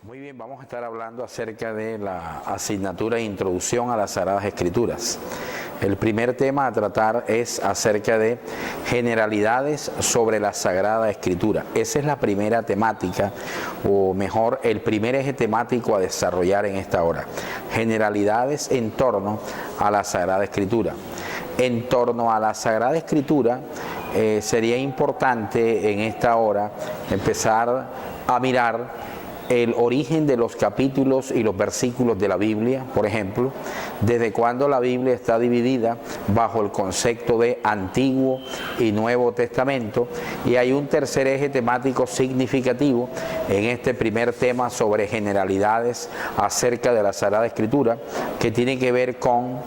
Muy bien, vamos a estar hablando acerca de la asignatura de Introducción a las Sagradas Escrituras. El primer tema a tratar es acerca de generalidades sobre la Sagrada Escritura. Esa es la primera temática, o mejor, el primer eje temático a desarrollar en esta hora. Generalidades en torno a la Sagrada Escritura. En torno a la Sagrada Escritura, sería importante en esta hora empezar a mirar el origen de los capítulos y los versículos de la Biblia, por ejemplo, desde cuándo la Biblia está dividida bajo el concepto de Antiguo y Nuevo Testamento, y hay un tercer eje temático significativo en este primer tema sobre generalidades acerca de la Sagrada Escritura, que tiene que ver con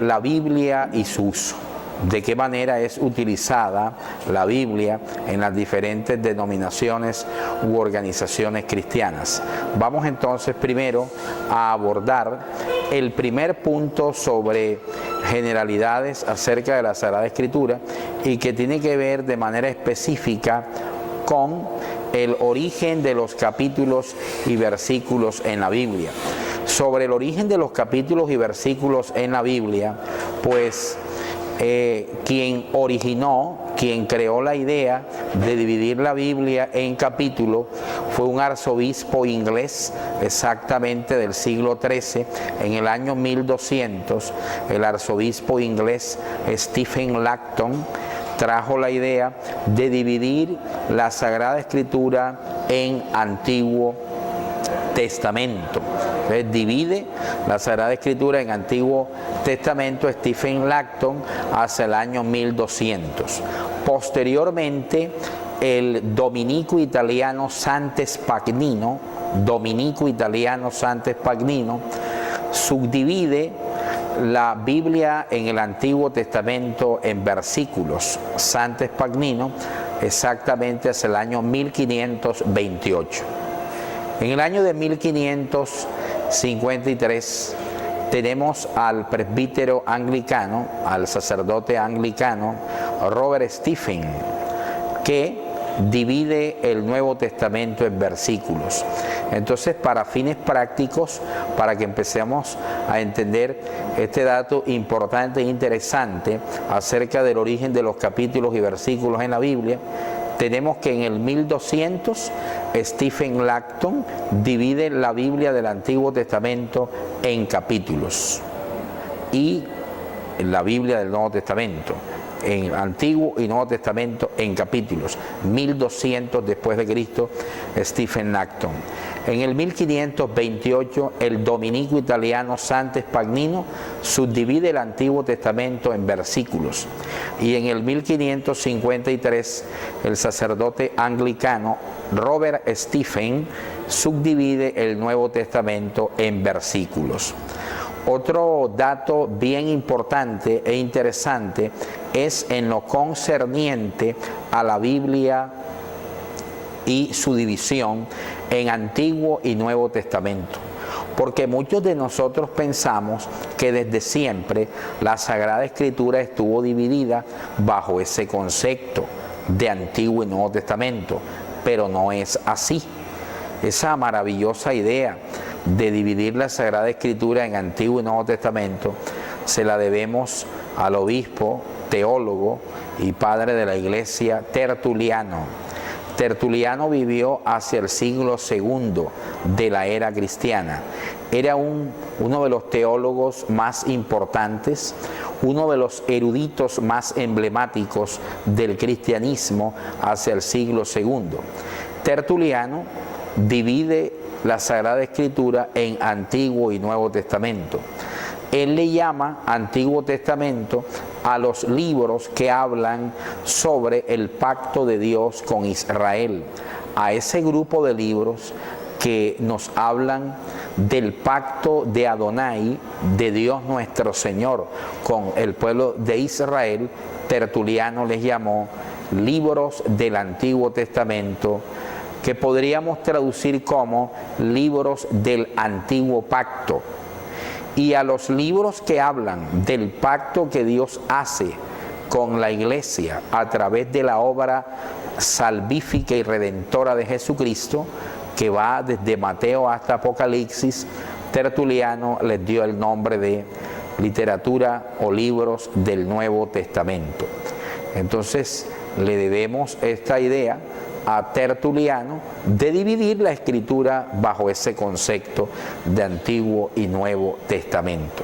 la Biblia y su uso. De qué manera es utilizada la Biblia en las diferentes denominaciones u organizaciones cristianas. Vamos entonces primero a abordar el primer punto sobre generalidades acerca de la Sagrada Escritura y que tiene que ver de manera específica con el origen de los capítulos y versículos en la Biblia. Sobre el origen de los capítulos y versículos en la Biblia, pues quien creó la idea de dividir la Biblia en capítulos fue un arzobispo inglés, exactamente del siglo XIII, en el año 1200, el arzobispo inglés Stephen Langton trajo la idea de dividir la Sagrada Escritura en Antiguo Testamento. Entonces, divide la Sagrada Escritura en Antiguo Testamento Stephen Langton hacia el año 1200. Posteriormente, el dominico italiano Sante Spagnino subdivide la Biblia en el Antiguo Testamento en versículos. Sante Spagnino, exactamente hacia el año 1528. En el año de 1553 tenemos al presbítero anglicano, al sacerdote anglicano Robert Stephen, que divide el Nuevo Testamento en versículos. Entonces, para fines prácticos, para que empecemos a entender este dato importante e interesante acerca del origen de los capítulos y versículos en la Biblia, tenemos que en el 1200 Stephen Langton divide la Biblia del Antiguo Testamento en capítulos y la Biblia del Nuevo Testamento en Antiguo y Nuevo Testamento en capítulos. 1200 después de Cristo, Stephen Langton. En el 1528 el dominico italiano Sante Spagnino subdivide el Antiguo Testamento en versículos, y en el 1553 el sacerdote anglicano Robert Stephen subdivide el Nuevo Testamento en versículos. Otro dato bien importante e interesante es en lo concerniente a la Biblia y su división en Antiguo y Nuevo Testamento, porque muchos de nosotros pensamos que desde siempre la Sagrada Escritura estuvo dividida bajo ese concepto de Antiguo y Nuevo Testamento, pero no es así. Esa maravillosa idea de dividir la Sagrada Escritura en Antiguo y Nuevo Testamento se la debemos al obispo, teólogo y padre de la Iglesia Tertuliano. Tertuliano vivió hacia el siglo II de la era cristiana. Era uno de los teólogos más importantes, uno de los eruditos más emblemáticos del cristianismo hacia el siglo II. Tertuliano divide la Sagrada Escritura en Antiguo y Nuevo Testamento. Él le llama Antiguo Testamento a los libros que hablan sobre el pacto de Dios con Israel, a ese grupo de libros que nos hablan del pacto de Adonai, de Dios nuestro Señor, con el pueblo de Israel. Tertuliano les llamó libros del Antiguo Testamento, que podríamos traducir como libros del Antiguo Pacto. Y a los libros que hablan del pacto que Dios hace con la Iglesia a través de la obra salvífica y redentora de Jesucristo, que va desde Mateo hasta Apocalipsis, Tertuliano les dio el nombre de literatura o libros del Nuevo Testamento. Entonces le debemos esta idea a Tertuliano de dividir la escritura bajo ese concepto de Antiguo y Nuevo Testamento.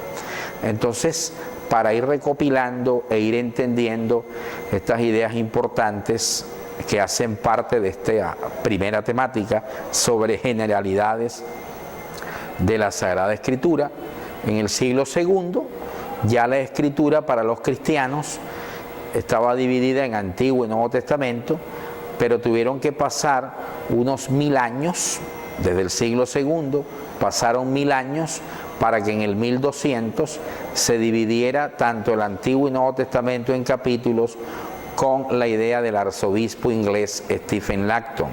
Entonces, para ir recopilando e ir entendiendo estas ideas importantes que hacen parte de esta primera temática sobre generalidades de la Sagrada Escritura, en el siglo II ya la Escritura para los cristianos estaba dividida en Antiguo y Nuevo Testamento, pero tuvieron que pasar unos 1000 años, desde el siglo II, pasaron 1000 años para que en el 1200 se dividiera tanto el Antiguo y Nuevo Testamento en capítulos con la idea del arzobispo inglés Stephen Langton.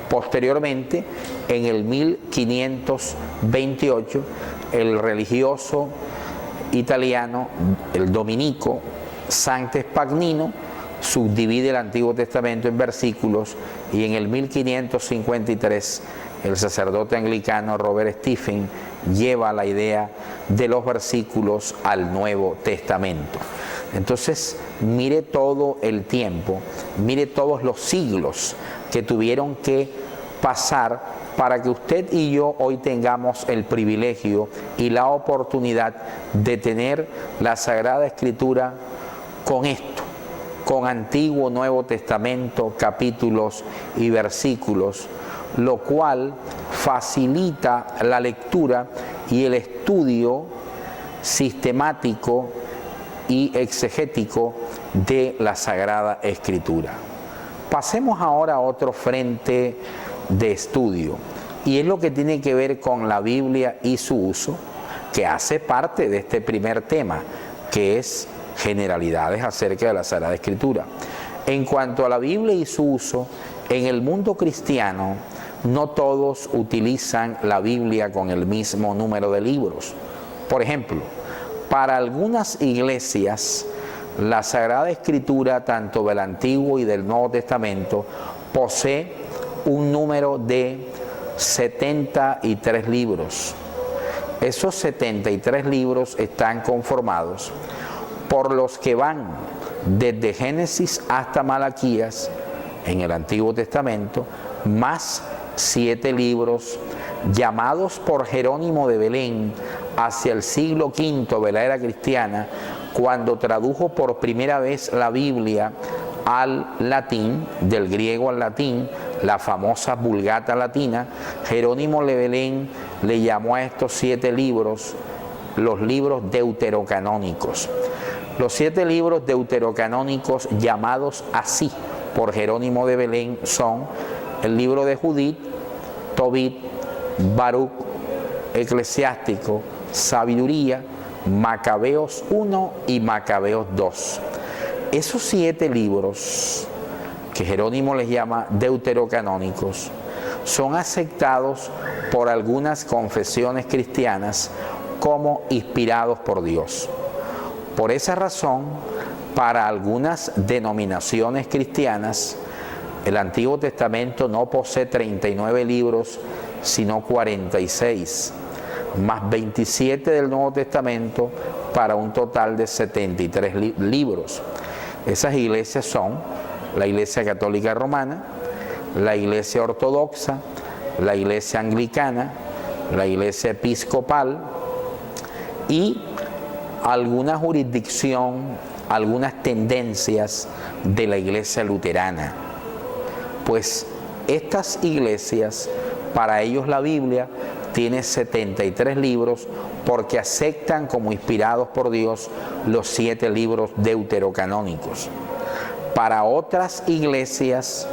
Posteriormente, en el 1528, el religioso italiano, el dominico Santo Spagnino, subdivide el Antiguo Testamento en versículos, y en el 1553 el sacerdote anglicano Robert Stephen lleva la idea de los versículos al Nuevo Testamento. Entonces, mire todo el tiempo, mire todos los siglos que tuvieron que pasar para que usted y yo hoy tengamos el privilegio y la oportunidad de tener la Sagrada Escritura con esto, con Antiguo, Nuevo Testamento, capítulos y versículos, lo cual facilita la lectura y el estudio sistemático y exegético de la Sagrada Escritura. Pasemos ahora a otro frente de estudio, y es lo que tiene que ver con la Biblia y su uso, que hace parte de este primer tema, que es generalidades acerca de la Sagrada Escritura. En cuanto a la Biblia y su uso, en el mundo cristiano no todos utilizan la Biblia con el mismo número de libros. Por ejemplo, para algunas iglesias, la Sagrada Escritura, tanto del Antiguo y del Nuevo Testamento, posee un número de 73 libros. Esos 73 libros están conformados por los que van desde Génesis hasta Malaquías en el Antiguo Testamento, más 7 libros llamados por Jerónimo de Belén hacia el siglo V de la era cristiana, cuando tradujo por primera vez la Biblia al latín, del griego al latín, la famosa Vulgata latina. Jerónimo de Belén le llamó a estos 7 libros los libros deuterocanónicos. Los 7 libros deuterocanónicos llamados así por Jerónimo de Belén son el libro de Judith, Tobit, Baruch, Eclesiástico, Sabiduría, Macabeos 1 y Macabeos 2. Esos 7 libros, que Jerónimo les llama deuterocanónicos, son aceptados por algunas confesiones cristianas como inspirados por Dios. Por esa razón, para algunas denominaciones cristianas, el Antiguo Testamento no posee 39 libros, sino 46, más 27 del Nuevo Testamento, para un total de 73 libros. Esas iglesias son la Iglesia Católica Romana, la Iglesia Ortodoxa, la Iglesia Anglicana, la Iglesia Episcopal y alguna jurisdicción, algunas tendencias de la Iglesia Luterana. Pues estas iglesias, para ellos la Biblia tiene 73 libros porque aceptan como inspirados por Dios los 7 libros deuterocanónicos. Para otras iglesias,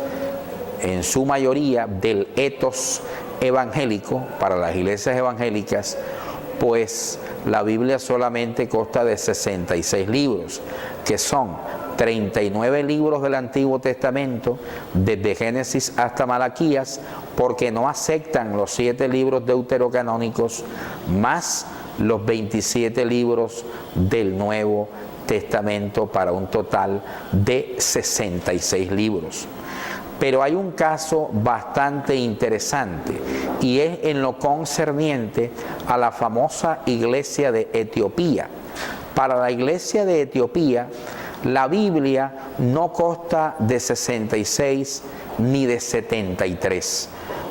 en su mayoría del etos evangélico, para las iglesias evangélicas, pues la Biblia solamente consta de 66 libros, que son 39 libros del Antiguo Testamento, desde Génesis hasta Malaquías, porque no aceptan los 7 libros deuterocanónicos, más los 27 libros del Nuevo Testamento, para un total de 66 libros. Pero hay un caso bastante interesante y es en lo concerniente a la famosa iglesia de Etiopía. Para la iglesia de Etiopía, la Biblia no consta de 66 ni de 73.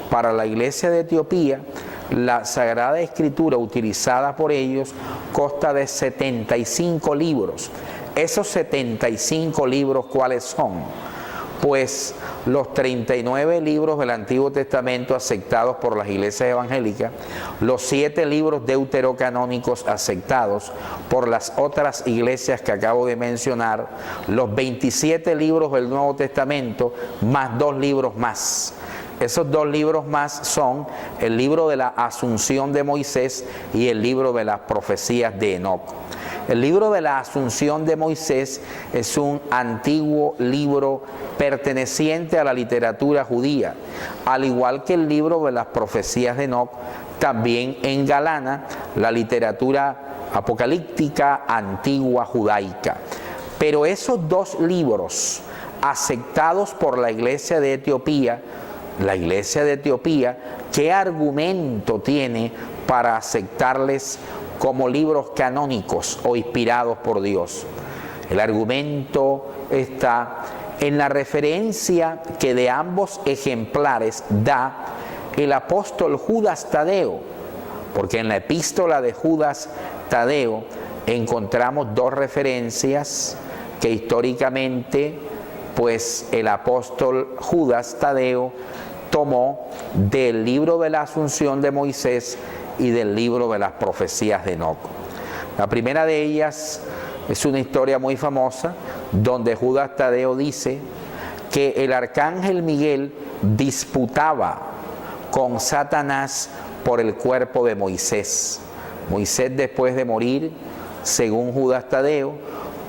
Para la iglesia de Etiopía, la Sagrada Escritura utilizada por ellos consta de 75 libros. Esos 75 libros, ¿cuáles son? Pues los 39 libros del Antiguo Testamento aceptados por las iglesias evangélicas, los 7 libros deuterocanónicos aceptados por las otras iglesias que acabo de mencionar, los 27 libros del Nuevo Testamento, más 2 libros más. Esos 2 libros más son el libro de la Asunción de Moisés y el libro de las profecías de Enoc. El libro de la Asunción de Moisés es un antiguo libro perteneciente a la literatura judía, al igual que el libro de las profecías de Enoc, también engalana la literatura apocalíptica antigua judaica. Pero esos 2 libros aceptados por la iglesia de Etiopía, ¿qué argumento tiene para aceptarles como libros canónicos o inspirados por Dios? El argumento está en la referencia que de ambos ejemplares da el apóstol Judas Tadeo, porque en la epístola de Judas Tadeo encontramos 2 referencias que históricamente pues el apóstol Judas Tadeo tomó del libro de la Asunción de Moisés y del libro de las profecías de Enoc. La primera de ellas es una historia muy famosa donde Judas Tadeo dice que el arcángel Miguel disputaba con Satanás por el cuerpo de Moisés. Moisés, después de morir, según Judas Tadeo,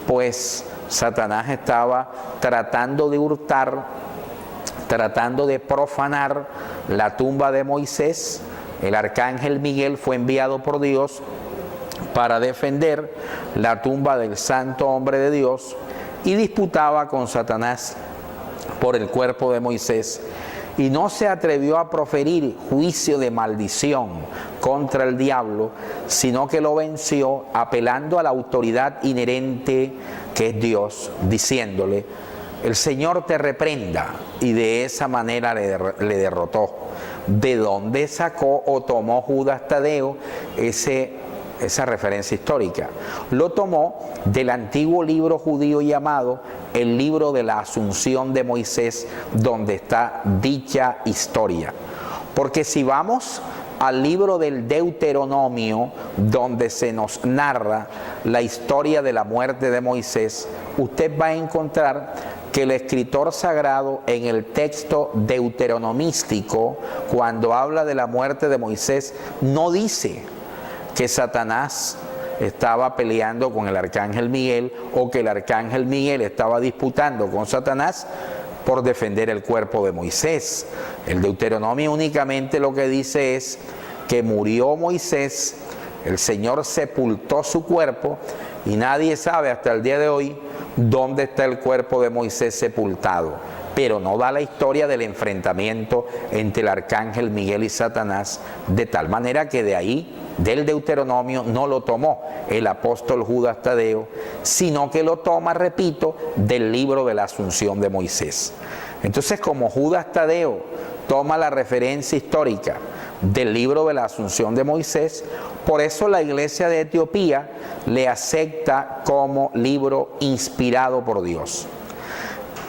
pues Satanás estaba tratando de hurtar, tratando de profanar la tumba de Moisés. El arcángel Miguel fue enviado por Dios para defender la tumba del santo hombre de Dios y disputaba con Satanás por el cuerpo de Moisés, y no se atrevió a proferir juicio de maldición contra el diablo, sino que lo venció apelando a la autoridad inherente que es Dios, diciéndole: el Señor te reprenda, y de esa manera le derrotó. ¿De dónde sacó o tomó Judas Tadeo esa referencia histórica? Lo tomó del antiguo libro judío llamado el libro de la Asunción de Moisés, donde está dicha historia. Porque si vamos al libro del Deuteronomio, donde se nos narra la historia de la muerte de Moisés, usted va a encontrar que el escritor sagrado en el texto deuteronomístico, cuando habla de la muerte de Moisés, no dice que Satanás estaba peleando con el arcángel Miguel o que el arcángel Miguel estaba disputando con Satanás por defender el cuerpo de Moisés. El Deuteronomio únicamente lo que dice es que murió Moisés, el Señor sepultó su cuerpo y nadie sabe hasta el día de hoy dónde está el cuerpo de Moisés sepultado. Pero no da la historia del enfrentamiento entre el arcángel Miguel y Satanás, de tal manera que de ahí, del Deuteronomio, no lo tomó el apóstol Judas Tadeo, sino que lo toma, repito, del libro de la Asunción de Moisés. Entonces, como Judas Tadeo toma la referencia histórica del libro de la Asunción de Moisés, por eso la iglesia de Etiopía le acepta como libro inspirado por Dios.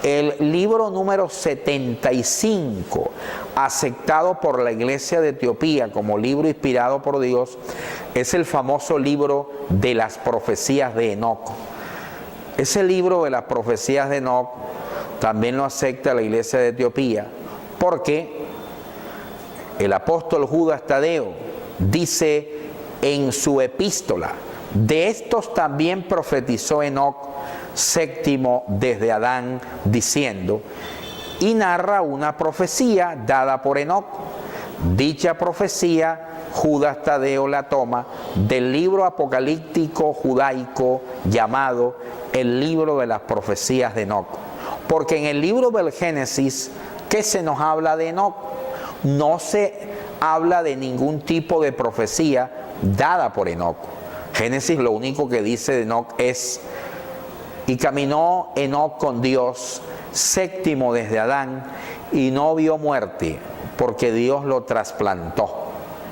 El libro número 75, aceptado por la iglesia de Etiopía como libro inspirado por Dios, es el famoso libro de las profecías de Enoc. Ese libro de las profecías de Enoc también lo acepta la iglesia de Etiopía, porque el apóstol Judas Tadeo dice en su epístola: de estos también profetizó Enoc, séptimo desde Adán, diciendo, y narra una profecía dada por Enoc. Dicha profecía Judas Tadeo la toma del libro apocalíptico judaico llamado el libro de las profecías de Enoc, porque en el libro del Génesis que se nos habla de Enoc. No se habla de ningún tipo de profecía dada por Enoc. Génesis lo único que dice de Enoc es: y caminó Enoc con Dios, séptimo desde Adán, y no vio muerte, porque Dios lo trasplantó,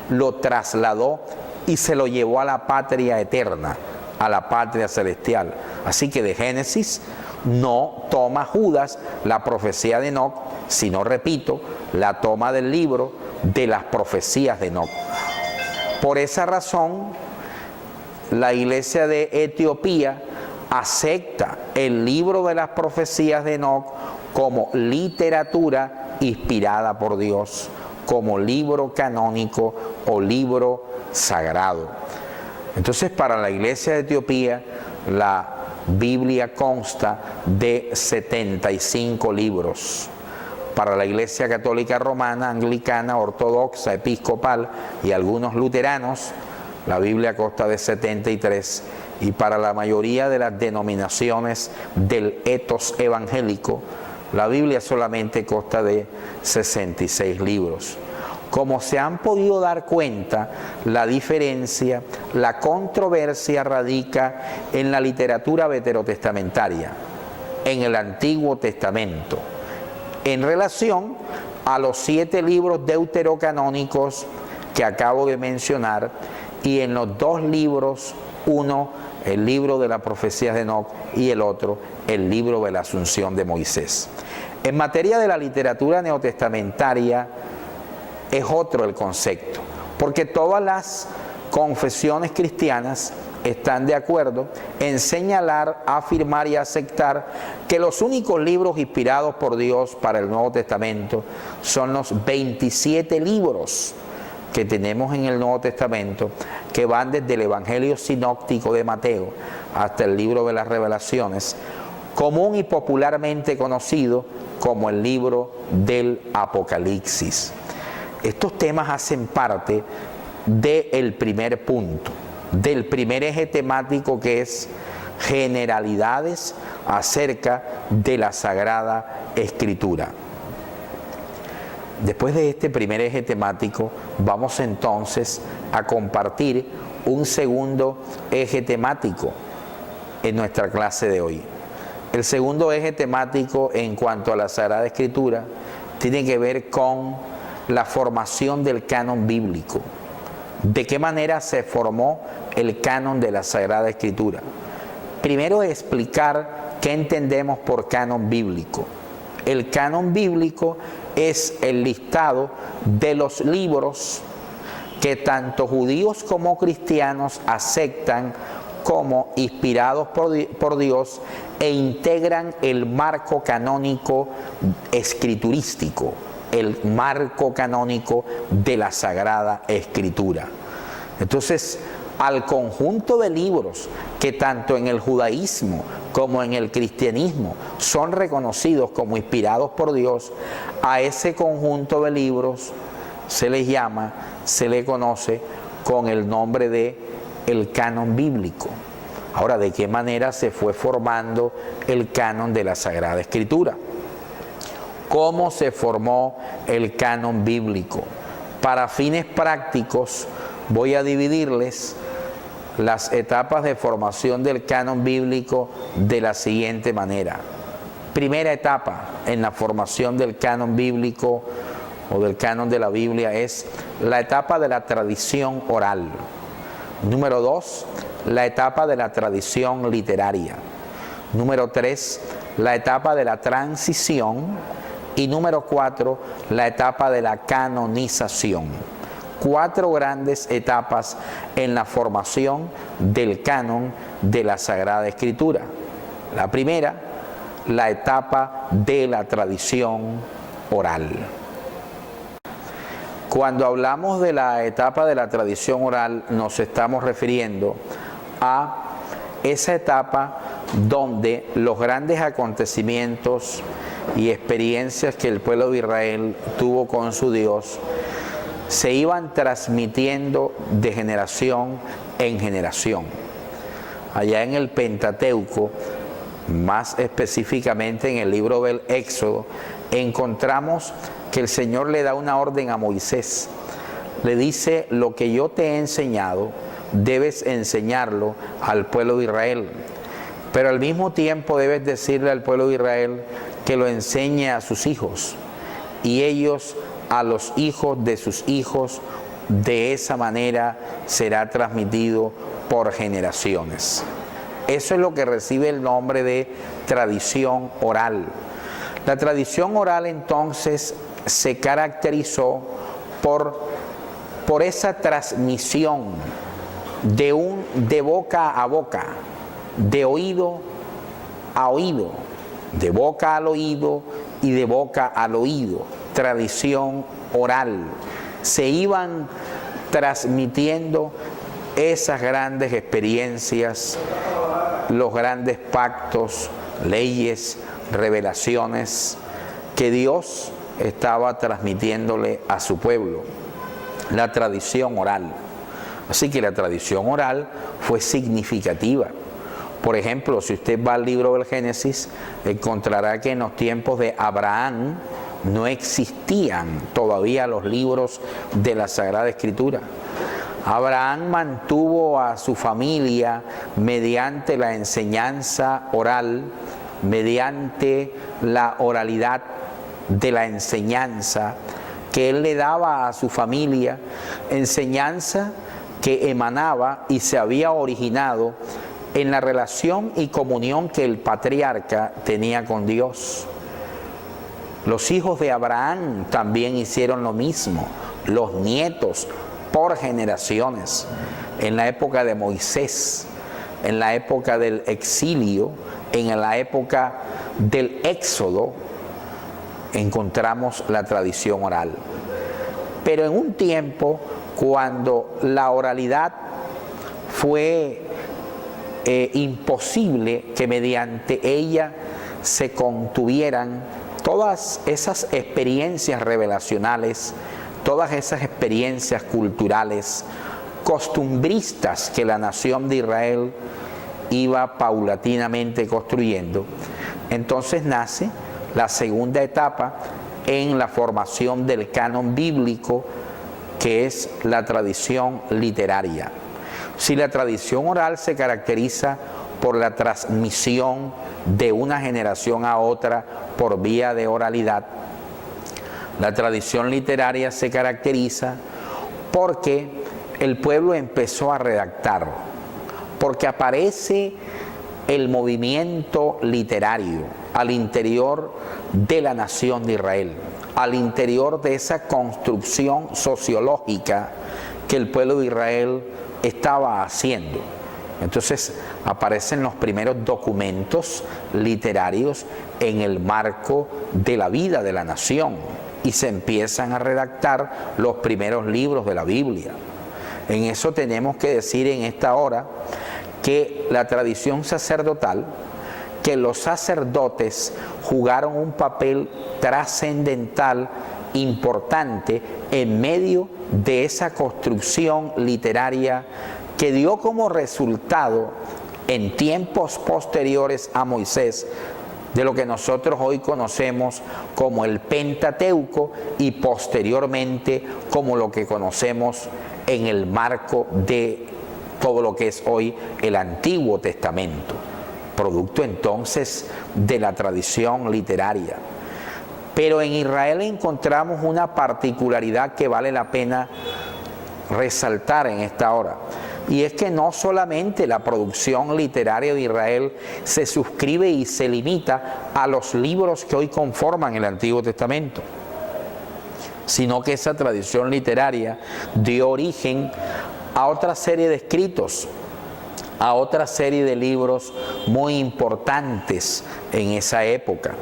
lo trasladó y se lo llevó a la patria eterna, a la patria celestial. Así que de Génesis no toma Judas la profecía de Enoc, sino, repito, la toma del libro de las profecías de Enoc. Por esa razón, la iglesia de Etiopía acepta el libro de las profecías de Enoc como literatura inspirada por Dios, como libro canónico o libro sagrado. Entonces, para la iglesia de Etiopía, la Biblia consta de 75 libros. Para la iglesia católica romana, anglicana, ortodoxa, episcopal y algunos luteranos, la Biblia consta de 73. Y para la mayoría de las denominaciones del etos evangélico, la Biblia solamente consta de 66 libros. Como se han podido dar cuenta, la diferencia, la controversia radica en la literatura veterotestamentaria, en el Antiguo Testamento, en relación a los 7 libros deuterocanónicos que acabo de mencionar, y en los 2 libros, uno, el libro de las profecías de Enoc, y el otro, el libro de la Asunción de Moisés. En materia de la literatura neotestamentaria, es otro el concepto, porque todas las confesiones cristianas están de acuerdo en señalar, afirmar y aceptar que los únicos libros inspirados por Dios para el Nuevo Testamento son los 27 libros que tenemos en el Nuevo Testamento, que van desde el Evangelio sinóptico de Mateo hasta el libro de las Revelaciones, común y popularmente conocido como el libro del Apocalipsis. Estos temas hacen parte del primer punto, del primer eje temático, que es generalidades acerca de la Sagrada Escritura. Después de este primer eje temático, vamos entonces a compartir un segundo eje temático en nuestra clase de hoy. El segundo eje temático en cuanto a la Sagrada Escritura tiene que ver con la formación del canon bíblico. ¿De qué manera se formó el canon de la Sagrada Escritura? Primero, explicar qué entendemos por canon bíblico. El canon bíblico es el listado de los libros que tanto judíos como cristianos aceptan como inspirados por Dios e integran el marco canónico escriturístico, el marco canónico de la Sagrada Escritura. Entonces, al conjunto de libros que tanto en el judaísmo como en el cristianismo son reconocidos como inspirados por Dios, a ese conjunto de libros se les llama, se le conoce con el nombre de el canon bíblico. Ahora, ¿de qué manera se fue formando el canon de la Sagrada Escritura? ¿Cómo se formó el canon bíblico? Para fines prácticos, voy a dividirles las etapas de formación del canon bíblico de la siguiente manera. Primera etapa en la formación del canon bíblico o del canon de la Biblia es la etapa de la tradición oral. Número 2, la etapa de la tradición literaria. Número 3, la etapa de la transición. Y número 4, la etapa de la canonización. 4 grandes etapas en la formación del canon de la Sagrada Escritura. La primera, la etapa de la tradición oral. Cuando hablamos de la etapa de la tradición oral, nos estamos refiriendo a esa etapa donde los grandes acontecimientos y experiencias que el pueblo de Israel tuvo con su Dios se iban transmitiendo de generación en generación. Allá en el Pentateuco, más específicamente en el libro del Éxodo, encontramos que el Señor le da una orden a Moisés. Le dice: lo que yo te he enseñado, debes enseñarlo al pueblo de Israel. Pero al mismo tiempo debes decirle al pueblo de Israel que lo enseñe a sus hijos, y ellos a los hijos de sus hijos. De esa manera será transmitido por generaciones. Eso es lo que recibe el nombre de tradición oral. La tradición oral entonces se caracterizó por esa transmisión de boca a boca, de oído a oído, de boca al oído y de boca al oído. Tradición oral. Se iban transmitiendo esas grandes experiencias, los grandes pactos, leyes, revelaciones que Dios estaba transmitiéndole a su pueblo. La tradición oral. Así que la tradición oral fue significativa. Por ejemplo, si usted va al libro del Génesis, encontrará que en los tiempos de Abraham no existían todavía los libros de la Sagrada Escritura. Abraham mantuvo a su familia mediante la enseñanza oral, mediante la oralidad de la enseñanza que él le daba a su familia, enseñanza que emanaba y se había originado en la relación y comunión que el patriarca tenía con Dios. Los hijos de Abraham también hicieron lo mismo, los nietos por generaciones. En la época de Moisés, en la época del exilio, en la época del éxodo, encontramos la tradición oral. Pero en un tiempo cuando la oralidad fue imposible que mediante ella se contuvieran todas esas experiencias revelacionales, todas esas experiencias culturales, costumbristas que la nación de Israel iba paulatinamente construyendo. Entonces nace la segunda etapa en la formación del canon bíblico, que es la tradición literaria. Si la tradición oral se caracteriza por la transmisión de una generación a otra por vía de oralidad, la tradición literaria se caracteriza porque el pueblo empezó a redactar, porque aparece el movimiento literario al interior de la nación de Israel, al interior de esa construcción sociológica que el pueblo de Israel estaba haciendo. Entonces aparecen los primeros documentos literarios en el marco de la vida de la nación y se empiezan a redactar los primeros libros de la Biblia. En eso tenemos que decir en esta hora que la tradición sacerdotal, que los sacerdotes jugaron un papel trascendental, importante, en medio de esa construcción literaria que dio como resultado en tiempos posteriores a Moisés de lo que nosotros hoy conocemos como el Pentateuco y posteriormente como lo que conocemos en el marco de todo lo que es hoy el Antiguo Testamento, producto entonces de la tradición literaria. Pero en Israel encontramos una particularidad que vale la pena resaltar en esta hora. Y es que no solamente la producción literaria de Israel se suscribe y se limita a los libros que hoy conforman el Antiguo Testamento, sino que esa tradición literaria dio origen a otra serie de escritos, a otra serie de libros muy importantes en esa época.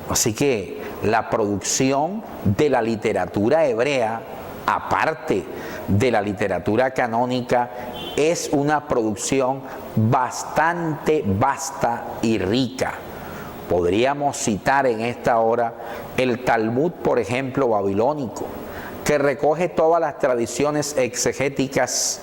Así que la producción de la literatura hebrea, aparte de la literatura canónica, es una producción bastante vasta y rica. Podríamos citar en esta hora el Talmud, por ejemplo, babilónico, que recoge todas las tradiciones exegéticas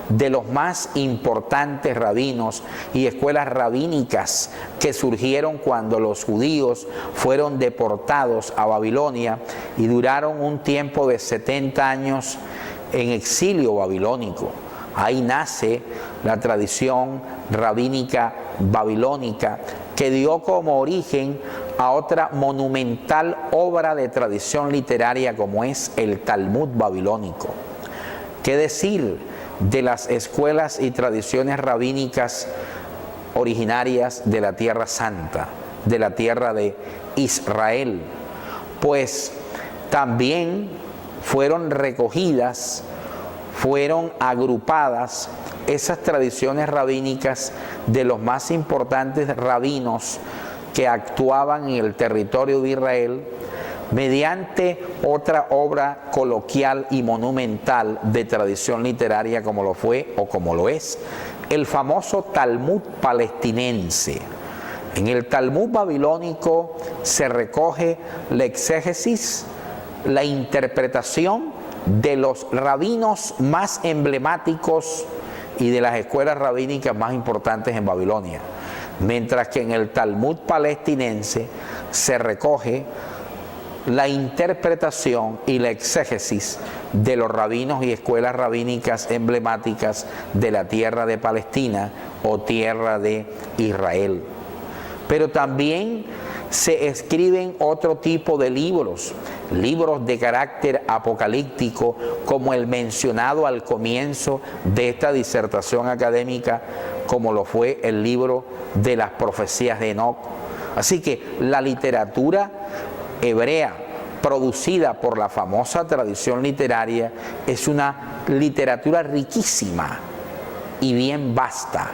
de los más importantes rabinos y escuelas rabínicas que surgieron cuando los judíos fueron deportados a Babilonia y duraron un tiempo de 70 años en exilio babilónico. Ahí nace la tradición rabínica babilónica que dio como origen a otra monumental obra de tradición literaria como es el Talmud babilónico. ¿Qué decir de las escuelas y tradiciones rabínicas originarias de la Tierra Santa, de la tierra de Israel? Pues también fueron recogidas, fueron agrupadas esas tradiciones rabínicas de los más importantes rabinos que actuaban en el territorio de Israel mediante otra obra coloquial y monumental de tradición literaria como lo fue o como lo es el famoso Talmud palestinense. En el Talmud babilónico se recoge la exégesis, la interpretación de los rabinos más emblemáticos y de las escuelas rabínicas más importantes en Babilonia, mientras que en el Talmud palestinense se recoge la interpretación y la exégesis de los rabinos y escuelas rabínicas emblemáticas de la tierra de Palestina o tierra de Israel. Pero también se escriben otro tipo de libros de carácter apocalíptico, como el mencionado al comienzo de esta disertación académica, como lo fue el libro de las profecías de Enoc. Así que la literatura hebrea producida por la famosa tradición literaria es una literatura riquísima y bien vasta.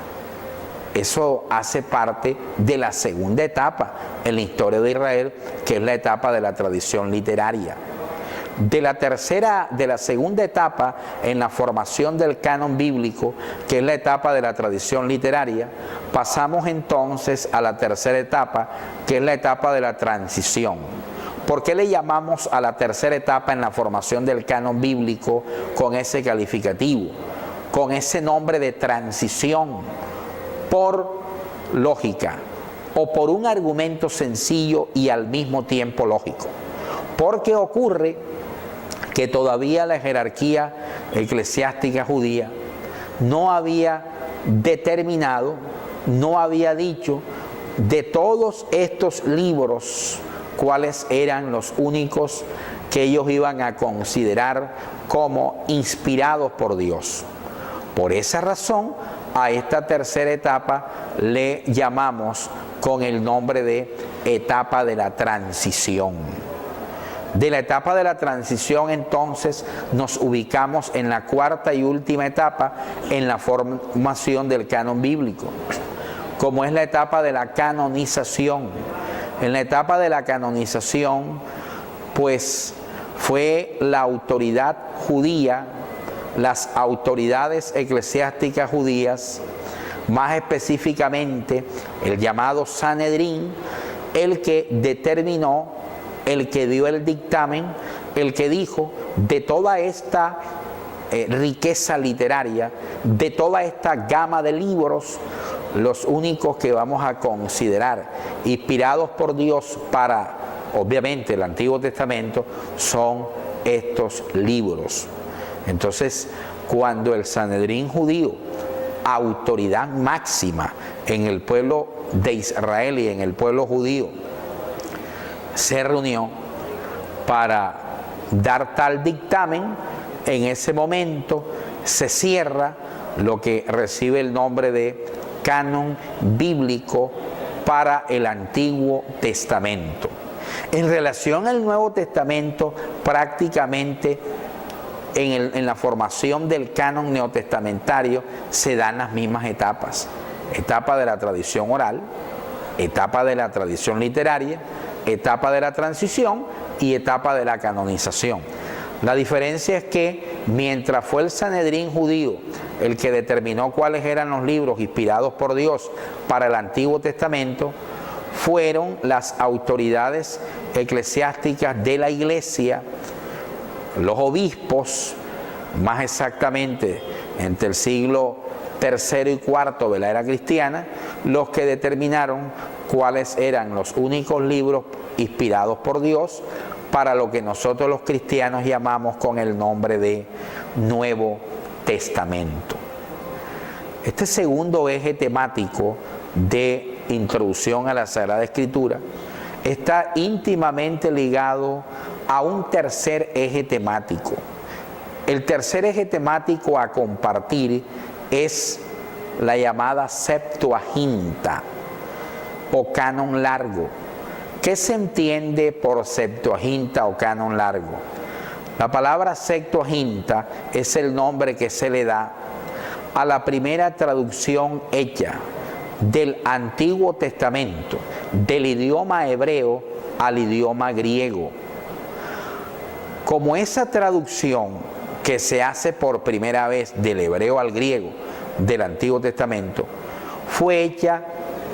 Eso hace parte de la segunda etapa en la historia de Israel, que es la etapa de la tradición literaria. De la segunda etapa en la formación del canon bíblico, que es la etapa de la tradición literaria, pasamos entonces a la tercera etapa, que es la etapa de la transición. ¿Por qué le llamamos a la tercera etapa en la formación del canon bíblico con ese calificativo, con ese nombre de transición? Por lógica o por un argumento sencillo y al mismo tiempo lógico. Porque ocurre que todavía la jerarquía eclesiástica judía no había determinado, no había dicho de todos estos libros cuáles eran los únicos que ellos iban a considerar como inspirados por Dios. Por esa razón, a esta tercera etapa le llamamos con el nombre de etapa de la transición. De la etapa de la transición, entonces, nos ubicamos en la cuarta y última etapa en la formación del canon bíblico, como es la etapa de la canonización. En la etapa de la canonización, pues, fue la autoridad judía, las autoridades eclesiásticas judías, más específicamente el llamado Sanedrín, el que determinó, el que dio el dictamen, el que dijo de toda esta riqueza literaria, de toda esta gama de libros, los únicos que vamos a considerar inspirados por Dios para, obviamente, el Antiguo Testamento, son estos libros. Entonces, cuando el Sanedrín judío, autoridad máxima en el pueblo de Israel y en el pueblo judío, se reunió para dar tal dictamen, en ese momento se cierra lo que recibe el nombre de canon bíblico para el Antiguo Testamento. En relación al Nuevo Testamento, prácticamente en la formación del canon neotestamentario se dan las mismas etapas. Etapa de la tradición oral, etapa de la tradición literaria, etapa de la transición y etapa de la canonización. La diferencia es que mientras fue el Sanedrín judío el que determinó cuáles eran los libros inspirados por Dios para el Antiguo Testamento, fueron las autoridades eclesiásticas de la Iglesia, los obispos, más exactamente entre el siglo III y IV de la era cristiana, los que determinaron cuáles eran los únicos libros inspirados por Dios para lo que nosotros los cristianos llamamos con el nombre de Nuevo Testamento. Este segundo eje temático de introducción a la Sagrada Escritura está íntimamente ligado a un tercer eje temático. El tercer eje temático a compartir es la llamada Septuaginta o canon largo. ¿Qué se entiende por Septuaginta o canon largo? La palabra Septuaginta es el nombre que se le da a la primera traducción hecha del Antiguo Testamento, del idioma hebreo al idioma griego. Como esa traducción que se hace por primera vez del hebreo al griego del Antiguo Testamento fue hecha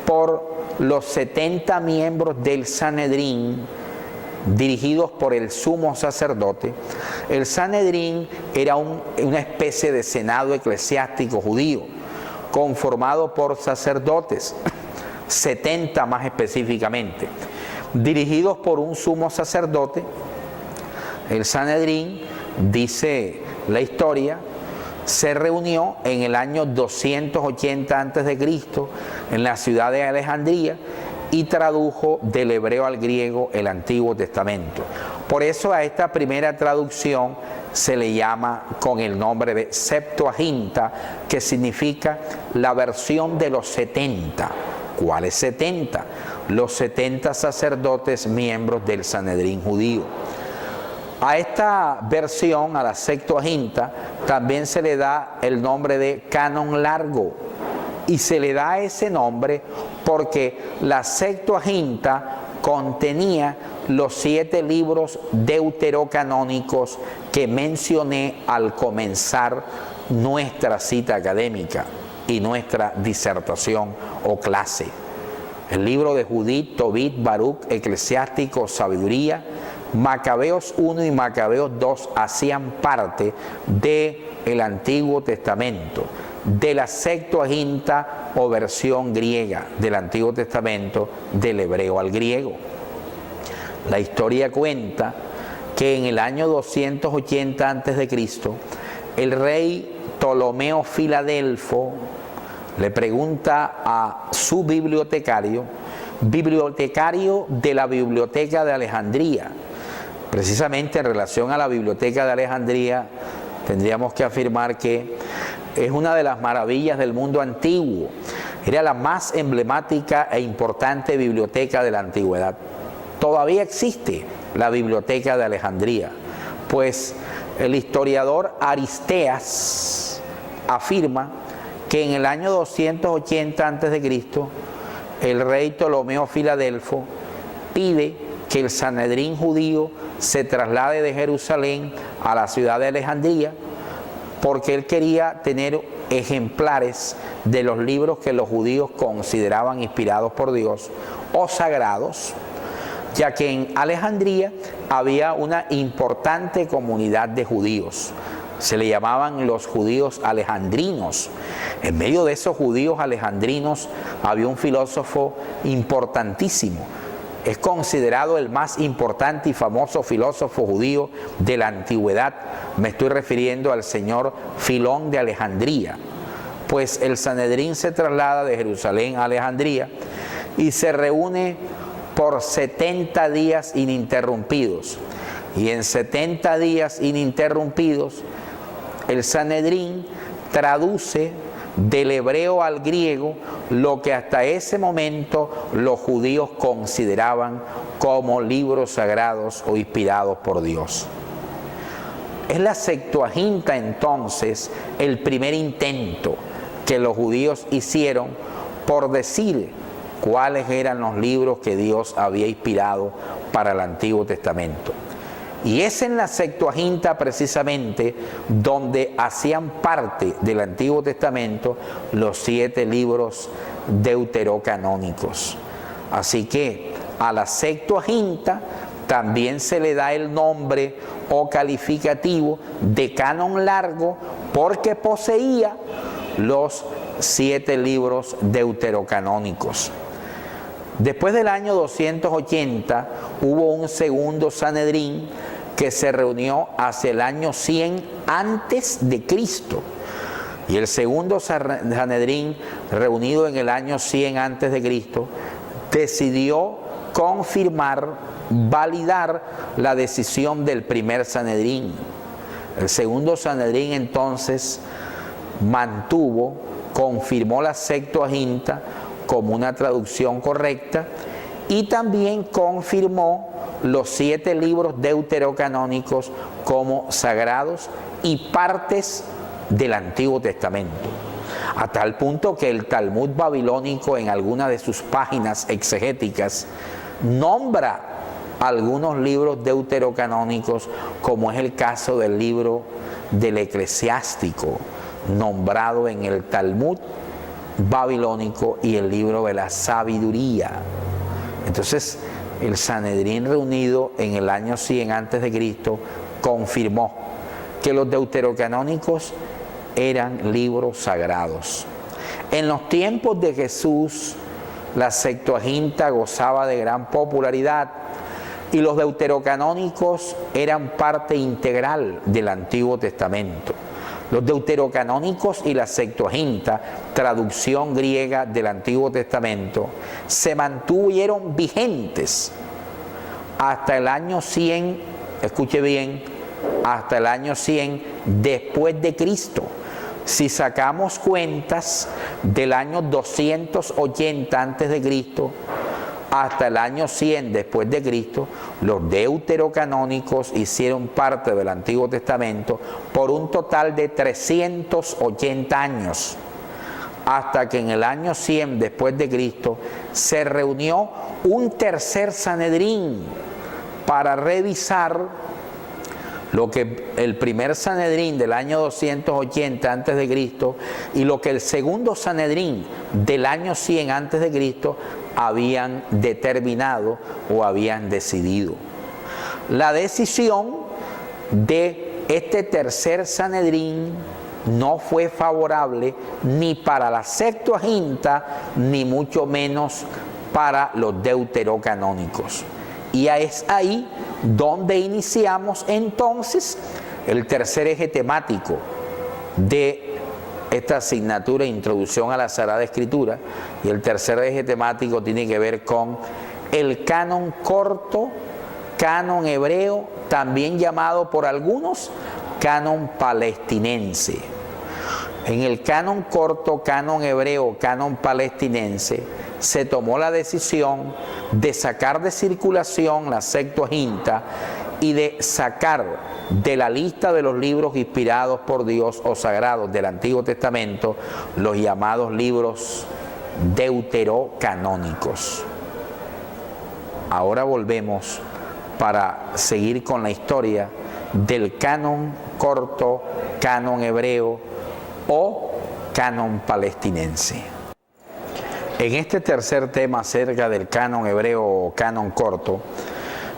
por los 70 miembros del Sanedrín, dirigidos por el sumo sacerdote. El Sanedrín era una especie de senado eclesiástico judío, conformado por sacerdotes, 70 más específicamente, dirigidos por un sumo sacerdote. El Sanedrín, dice la historia, se reunió en el año 280 a.C. en la ciudad de Alejandría y tradujo del hebreo al griego el Antiguo Testamento. Por eso a esta primera traducción se le llama con el nombre de Septuaginta, que significa la versión de los 70. ¿Cuáles 70? Los 70 sacerdotes miembros del Sanedrín judío. A esta versión, a la Septuaginta, también se le da el nombre de canon largo. Y se le da ese nombre porque la Septuaginta contenía los 7 libros deuterocanónicos que mencioné al comenzar nuestra cita académica y nuestra disertación o clase. El libro de Judith, Tobit, Baruch, Eclesiástico, Sabiduría, Macabeos 1 y Macabeos 2 hacían parte del Antiguo Testamento, de la Septuaginta o versión griega del Antiguo Testamento, del hebreo al griego. La historia cuenta que en el año 280 a.C., el rey Ptolomeo Filadelfo le pregunta a su bibliotecario de la Biblioteca de Alejandría. Precisamente en relación a la Biblioteca de Alejandría, tendríamos que afirmar que es una de las maravillas del mundo antiguo. Era la más emblemática e importante biblioteca de la antigüedad. Todavía existe la Biblioteca de Alejandría, pues el historiador Aristeas afirma que en el año 280 a.C., el rey Ptolomeo Filadelfo pide que el Sanedrín judío se traslade de Jerusalén a la ciudad de Alejandría, porque él quería tener ejemplares de los libros que los judíos consideraban inspirados por Dios o sagrados, ya que en Alejandría había una importante comunidad de judíos. Se le llamaban los judíos alejandrinos. En medio de esos judíos alejandrinos había un filósofo importantísimo. Es considerado el más importante y famoso filósofo judío de la antigüedad. Me estoy refiriendo al señor Filón de Alejandría. Pues el Sanedrín se traslada de Jerusalén a Alejandría y se reúne por 70 días ininterrumpidos. Y en 70 días ininterrumpidos, el Sanedrín traduce del hebreo al griego lo que hasta ese momento los judíos consideraban como libros sagrados o inspirados por Dios. Es la Septuaginta entonces el primer intento que los judíos hicieron por decir cuáles eran los libros que Dios había inspirado para el Antiguo Testamento. Y es en la Septuaginta precisamente donde hacían parte del Antiguo Testamento los 7 libros deuterocanónicos. Así que a la Septuaginta también se le da el nombre o calificativo de canon largo porque poseía los 7 libros deuterocanónicos. Después del año 280 hubo un segundo Sanedrín que se reunió hacia el año 100 antes de Cristo. Y el segundo Sanedrín, reunido en el año 100 antes de Cristo, decidió confirmar, validar la decisión del primer Sanedrín. El segundo Sanedrín entonces mantuvo, confirmó la Septuaginta como una traducción correcta y también confirmó los 7 libros deuterocanónicos como sagrados y partes del Antiguo Testamento. A tal punto que el Talmud babilónico en alguna de sus páginas exegéticas nombra algunos libros deuterocanónicos, como es el caso del libro del Eclesiástico, nombrado en el Talmud babilónico, y el libro de la Sabiduría. Entonces, el Sanedrín reunido en el año 100 a.C. confirmó que los deuterocanónicos eran libros sagrados. En los tiempos de Jesús, la Septuaginta gozaba de gran popularidad y los deuterocanónicos eran parte integral del Antiguo Testamento. Los deuterocanónicos y la Septuaginta, traducción griega del Antiguo Testamento, se mantuvieron vigentes hasta el año 100, escuche bien, hasta el año 100 después de Cristo. Si sacamos cuentas del año 280 antes de Cristo hasta el año 100 después de Cristo, los deuterocanónicos hicieron parte del Antiguo Testamento por un total de 380 años, hasta que en el año 100 después de Cristo se reunió un tercer Sanedrín para revisar lo que el primer Sanedrín del año 280 antes de Cristo y lo que el segundo Sanedrín del año 100 antes de Cristo habían determinado o habían decidido. La decisión de este tercer Sanedrín no fue favorable ni para la Septuaginta, ni mucho menos para los deuterocanónicos. Y es ahí donde iniciamos entonces el tercer eje temático de esta asignatura, Introducción a la Sagrada Escritura. Y el tercer eje temático tiene que ver con el canon corto, canon hebreo, también llamado por algunos canon palestinense. En el canon corto, canon hebreo, canon palestinense, se tomó la decisión de sacar de circulación la Septuaginta y de sacar de la lista de los libros inspirados por Dios o sagrados del Antiguo Testamento los llamados libros deuterocanónicos. Ahora volvemos para seguir con la historia del canon corto, canon hebreo o canon palestinense. En este tercer tema acerca del canon hebreo o canon corto,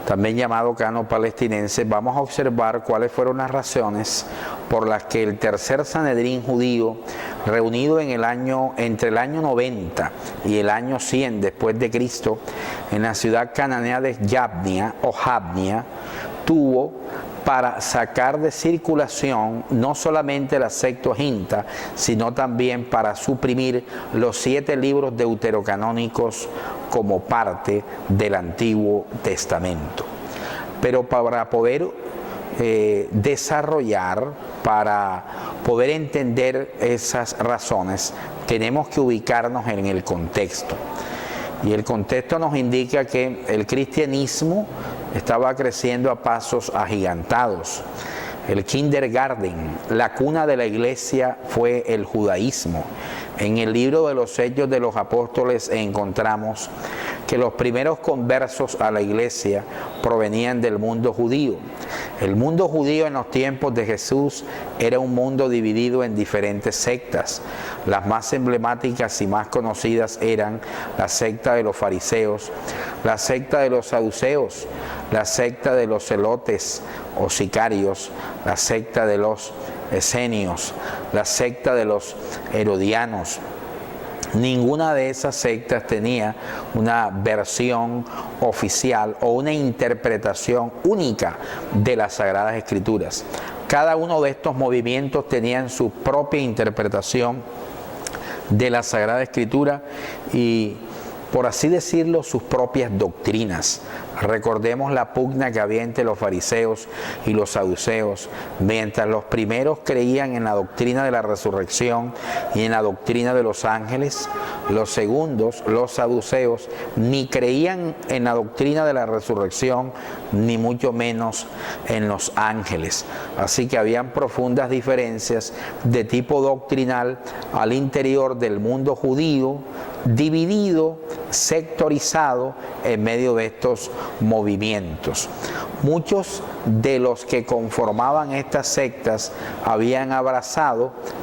también llamado canon palestinense, vamos a observar cuáles fueron las razones por las que el tercer Sanedrín judío, reunido entre el año 90 y el año 100 después de Cristo, en la ciudad cananea de Yabnia o Jabnia, tuvo para sacar de circulación no solamente la Septuaginta, sino también para suprimir los 7 libros deuterocanónicos como parte del Antiguo Testamento. Pero para poder desarrollar, para poder entender esas razones, tenemos que ubicarnos en el contexto. Y el contexto nos indica que el cristianismo estaba creciendo a pasos agigantados. El kindergarten, la cuna de la iglesia, fue el judaísmo. En el libro de los Hechos de los Apóstoles encontramos que los primeros conversos a la iglesia provenían del mundo judío. El mundo judío en los tiempos de Jesús era un mundo dividido en diferentes sectas. Las más emblemáticas y más conocidas eran la secta de los fariseos, la secta de los saduceos, la secta de los celotes o sicarios, la secta de los esenios, la secta de los herodianos. Ninguna de esas sectas tenía una versión oficial o una interpretación única de las Sagradas Escrituras. Cada uno de estos movimientos tenían su propia interpretación de la Sagrada Escritura y, por así decirlo, sus propias doctrinas. Recordemos la pugna que había entre los fariseos y los saduceos. Mientras los primeros creían en la doctrina de la resurrección y en la doctrina de los ángeles, los segundos, los saduceos, ni creían en la doctrina de la resurrección, ni mucho menos en los ángeles. Así que habían profundas diferencias de tipo doctrinal al interior del mundo judío, dividido, sectorizado en medio de estos movimientos. Muchos de los que conformaban estas sectas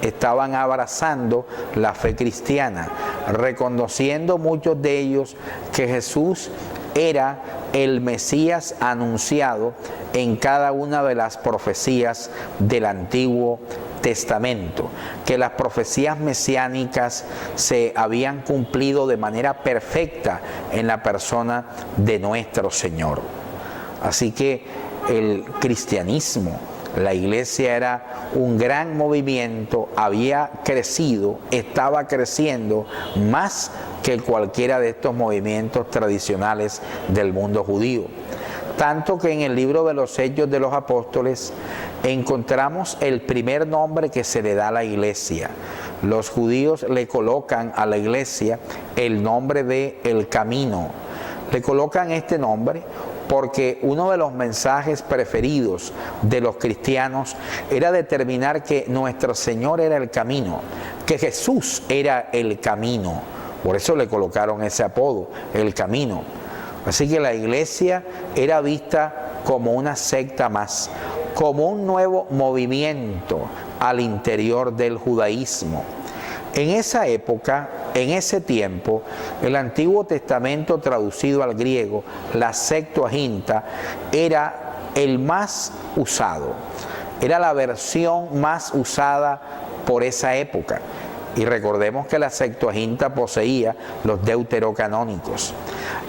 estaban abrazando la fe cristiana, reconociendo muchos de ellos que Jesús era el Mesías anunciado en cada una de las profecías del Antiguo Testamento, que las profecías mesiánicas se habían cumplido de manera perfecta en la persona de nuestro Señor. Así que el cristianismo, la iglesia era un gran movimiento, había crecido, estaba creciendo más que cualquiera de estos movimientos tradicionales del mundo judío. Tanto que en el libro de los Hechos de los Apóstoles encontramos el primer nombre que se le da a la iglesia. Los judíos le colocan a la iglesia el nombre de El Camino. Le colocan este nombre porque uno de los mensajes preferidos de los cristianos era determinar que nuestro Señor era el camino, que Jesús era el camino. Por eso le colocaron ese apodo, El Camino. Así que la iglesia era vista como una secta más, como un nuevo movimiento al interior del judaísmo. En esa época, en ese tiempo, el Antiguo Testamento traducido al griego, la Septuaginta, era el más usado. Era la versión más usada por esa época. Y recordemos que la Septuaginta poseía los deuterocanónicos.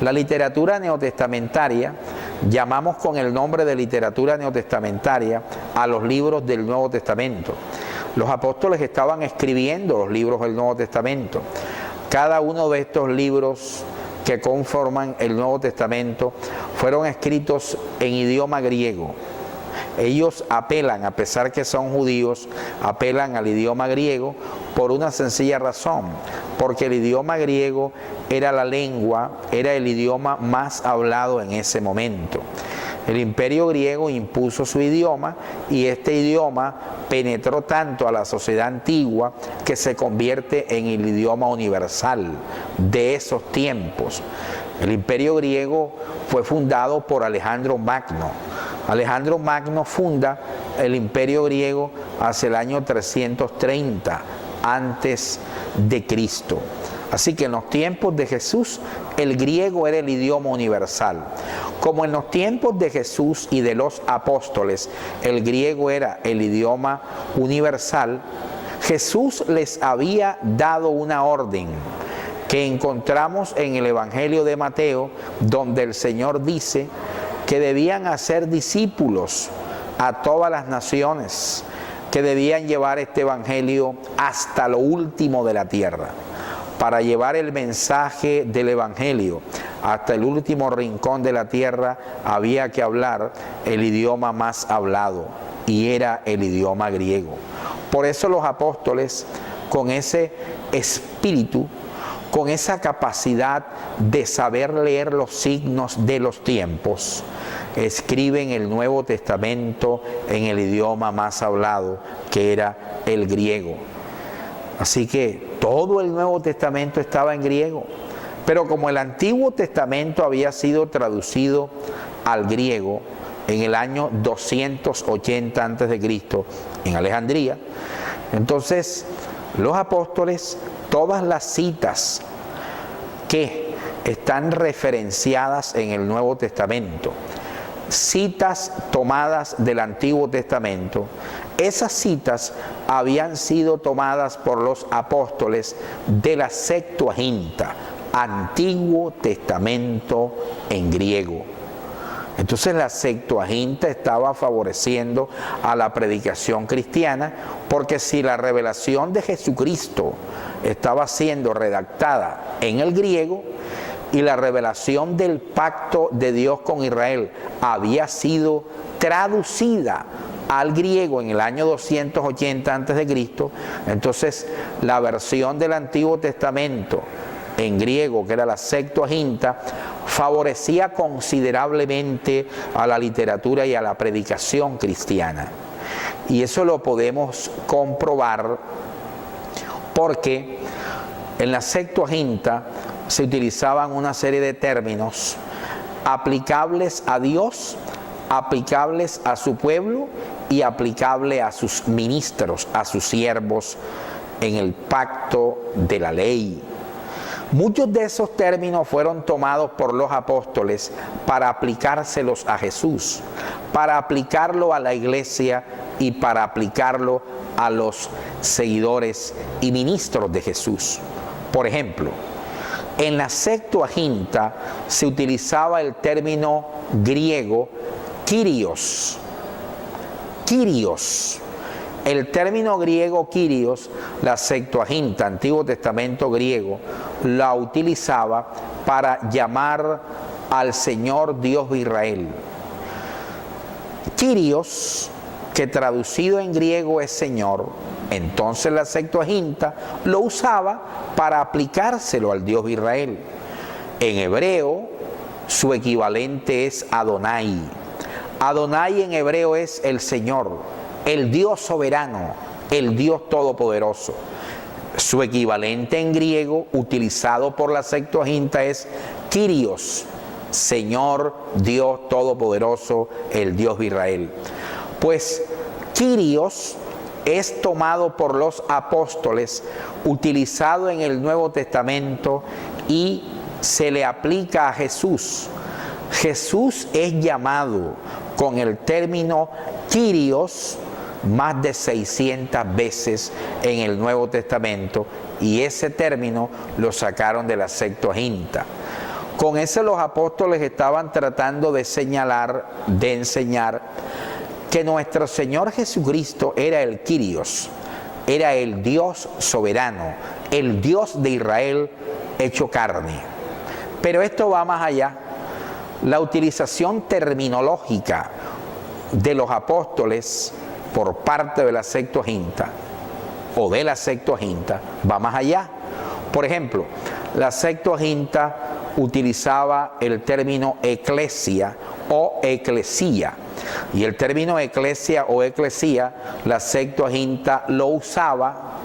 La literatura neotestamentaria, llamamos con el nombre de literatura neotestamentaria a los libros del Nuevo Testamento. Los apóstoles estaban escribiendo los libros del Nuevo Testamento. Cada uno de estos libros que conforman el Nuevo Testamento fueron escritos en idioma griego. Ellos apelan, a pesar que son judíos, apelan al idioma griego por una sencilla razón, porque el idioma griego era la lengua, era el idioma más hablado en ese momento. El imperio griego impuso su idioma y este idioma penetró tanto a la sociedad antigua que se convierte en el idioma universal de esos tiempos. El imperio griego fue fundado por Alejandro Magno. Alejandro Magno funda el imperio griego hacia el año 330 antes de Cristo. Así que en los tiempos de Jesús el griego era el idioma universal. Como en los tiempos de Jesús y de los apóstoles el griego era el idioma universal, Jesús les había dado una orden que encontramos en el Evangelio de Mateo, donde el Señor dice que debían hacer discípulos a todas las naciones, que debían llevar este Evangelio hasta lo último de la tierra. Para llevar el mensaje del Evangelio hasta el último rincón de la tierra había que hablar el idioma más hablado, y era el idioma griego. Por eso los apóstoles, con ese espíritu, con esa capacidad de saber leer los signos de los tiempos, escriben el Nuevo Testamento en el idioma más hablado, que era el griego. Así que todo el Nuevo Testamento estaba en griego. Pero como el Antiguo Testamento había sido traducido al griego en el año 280 a.C. en Alejandría, entonces los apóstoles, todas las citas que están referenciadas en el Nuevo Testamento, citas tomadas del Antiguo Testamento, Esas citas habían sido tomadas por los apóstoles de la Septuaginta, Antiguo Testamento en griego. Entonces la Septuaginta estaba favoreciendo a la predicación cristiana, porque si la revelación de Jesucristo estaba siendo redactada en el griego y la revelación del pacto de Dios con Israel había sido traducida al griego en el año 280 a.C., entonces la versión del Antiguo Testamento en griego, que era la Septuaginta, favorecía considerablemente a la literatura y a la predicación cristiana. Y eso lo podemos comprobar porque en la Septuaginta se utilizaban una serie de términos aplicables a Dios, aplicables a su pueblo y aplicable a sus ministros, a sus siervos en el pacto de la ley. Muchos de esos términos fueron tomados por los apóstoles para aplicárselos a Jesús, para aplicarlo a la iglesia y para aplicarlo a los seguidores y ministros de Jesús. Por ejemplo, en la Septuaginta se utilizaba el término griego Kyrios. Kyrios. El término griego Kyrios, la Septuaginta, Antiguo Testamento griego, la utilizaba para llamar al Señor Dios de Israel. Kyrios, que traducido en griego es Señor, entonces la Septuaginta lo usaba para aplicárselo al Dios de Israel. En hebreo, su equivalente es Adonai. Adonai en hebreo es el Señor, el Dios soberano, el Dios todopoderoso. Su equivalente en griego, utilizado por la Septuaginta, es Kyrios, Señor, Dios todopoderoso, el Dios de Israel. Pues Kyrios es tomado por los apóstoles, utilizado en el Nuevo Testamento y se le aplica a Jesús. Jesús es llamado con el término Kyrios más de 600 veces en el Nuevo Testamento, y ese término lo sacaron de la Septuaginta. Con ese los apóstoles estaban tratando de señalar, de enseñar que nuestro Señor Jesucristo era el Kyrios, era el Dios soberano, el Dios de Israel hecho carne. Pero esto va más allá. La utilización terminológica de los apóstoles por parte de la Septuaginta o de la Septuaginta va más allá. Por ejemplo, la Septuaginta utilizaba el término eclesia o eclesía, y el término eclesia o eclesía la Septuaginta lo usaba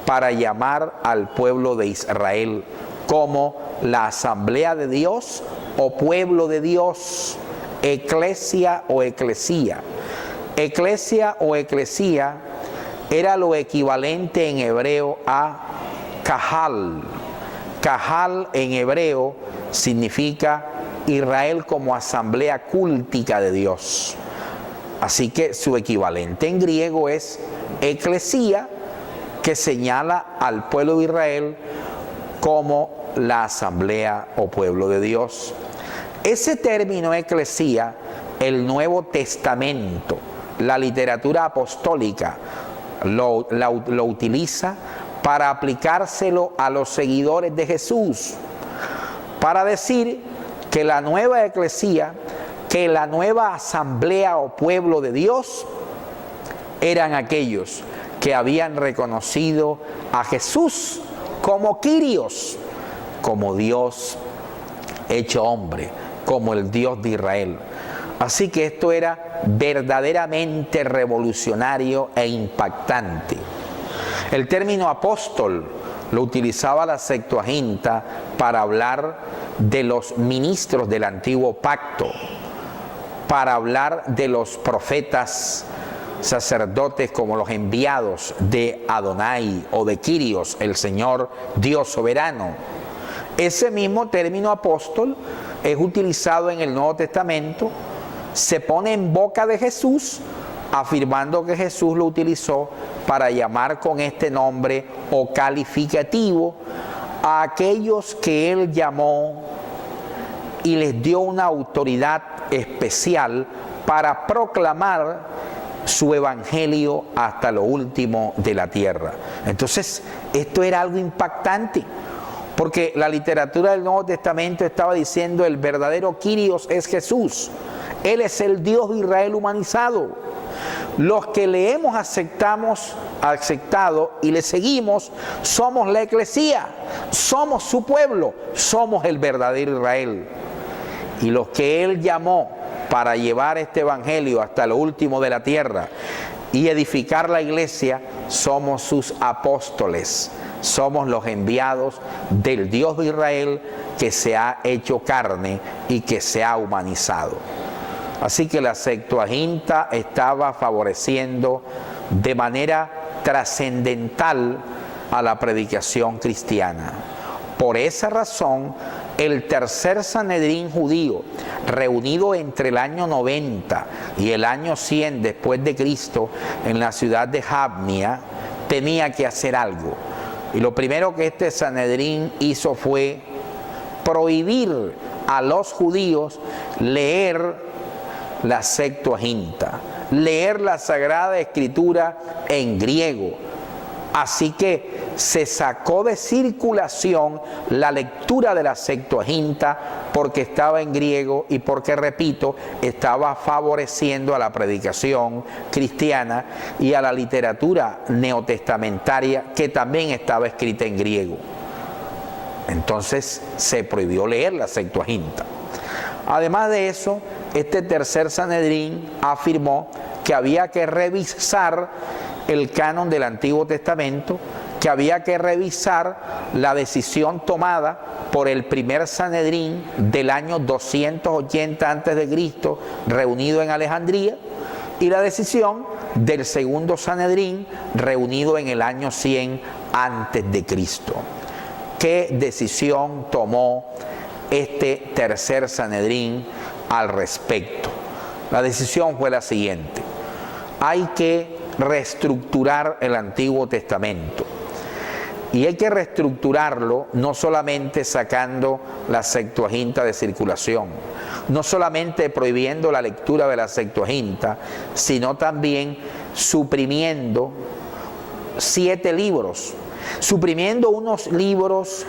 para llamar al pueblo de Israel como la asamblea de Dios o pueblo de Dios, eclesia o eclesía. Eclesia o eclesía era lo equivalente en hebreo a kahal. Kahal en hebreo significa Israel como asamblea cúltica de Dios. Así que su equivalente en griego es eclesía, que señala al pueblo de Israel como la asamblea o pueblo de Dios. Ese término eclesía, el Nuevo Testamento, la literatura apostólica, lo utiliza para aplicárselo a los seguidores de Jesús, para decir que la nueva eclesía, que la nueva asamblea o pueblo de Dios, eran aquellos que habían reconocido a Jesús como Kyrios, como Dios hecho hombre, como el Dios de Israel. Así que esto era verdaderamente revolucionario e impactante. El término apóstol lo utilizaba la Septuaginta para hablar de los ministros del antiguo pacto, para hablar de los profetas, sacerdotes como los enviados de Adonai o de Kyrios, el Señor Dios soberano. Ese mismo término apóstol es utilizado en el Nuevo Testamento, se pone en boca de Jesús afirmando que Jesús lo utilizó para llamar con este nombre o calificativo a aquellos que Él llamó y les dio una autoridad especial para proclamar su evangelio hasta lo último de la tierra. Entonces, esto era algo impactante, porque la literatura del Nuevo Testamento estaba diciendo: el verdadero Kyrios es Jesús. Él es el Dios de Israel humanizado. Los que le hemos aceptado y le seguimos, somos la eclesía, somos su pueblo, somos el verdadero Israel. Y los que Él llamó para llevar este evangelio hasta lo último de la tierra y edificar la iglesia, somos sus apóstoles, somos los enviados del Dios de Israel que se ha hecho carne y que se ha humanizado. Así que la Septuaginta estaba favoreciendo de manera trascendental a la predicación cristiana. Por esa razón, el tercer Sanedrín judío, reunido entre el año 90 y el año 100 después de Cristo en la ciudad de Jamnia, tenía que hacer algo. Y lo primero que este Sanedrín hizo fue prohibir a los judíos leer la Septuaginta, leer la Sagrada Escritura en griego. Así que se sacó de circulación la lectura de la Septuaginta porque estaba en griego y porque, repito, estaba favoreciendo a la predicación cristiana y a la literatura neotestamentaria que también estaba escrita en griego. Entonces se prohibió leer la Septuaginta. Además de eso, este tercer Sanedrín afirmó que había que revisar el canon del Antiguo Testamento, que había que revisar la decisión tomada por el primer Sanedrín del año 280 a.C., reunido en Alejandría, y la decisión del segundo Sanedrín, reunido en el año 100 a.C. ¿Qué decisión tomó este tercer Sanedrín al respecto? La decisión fue la siguiente: hay que reestructurar el Antiguo Testamento. Y hay que reestructurarlo no solamente sacando la Septuaginta de circulación, no solamente prohibiendo la lectura de la Septuaginta, sino también suprimiendo 7 libros, suprimiendo unos libros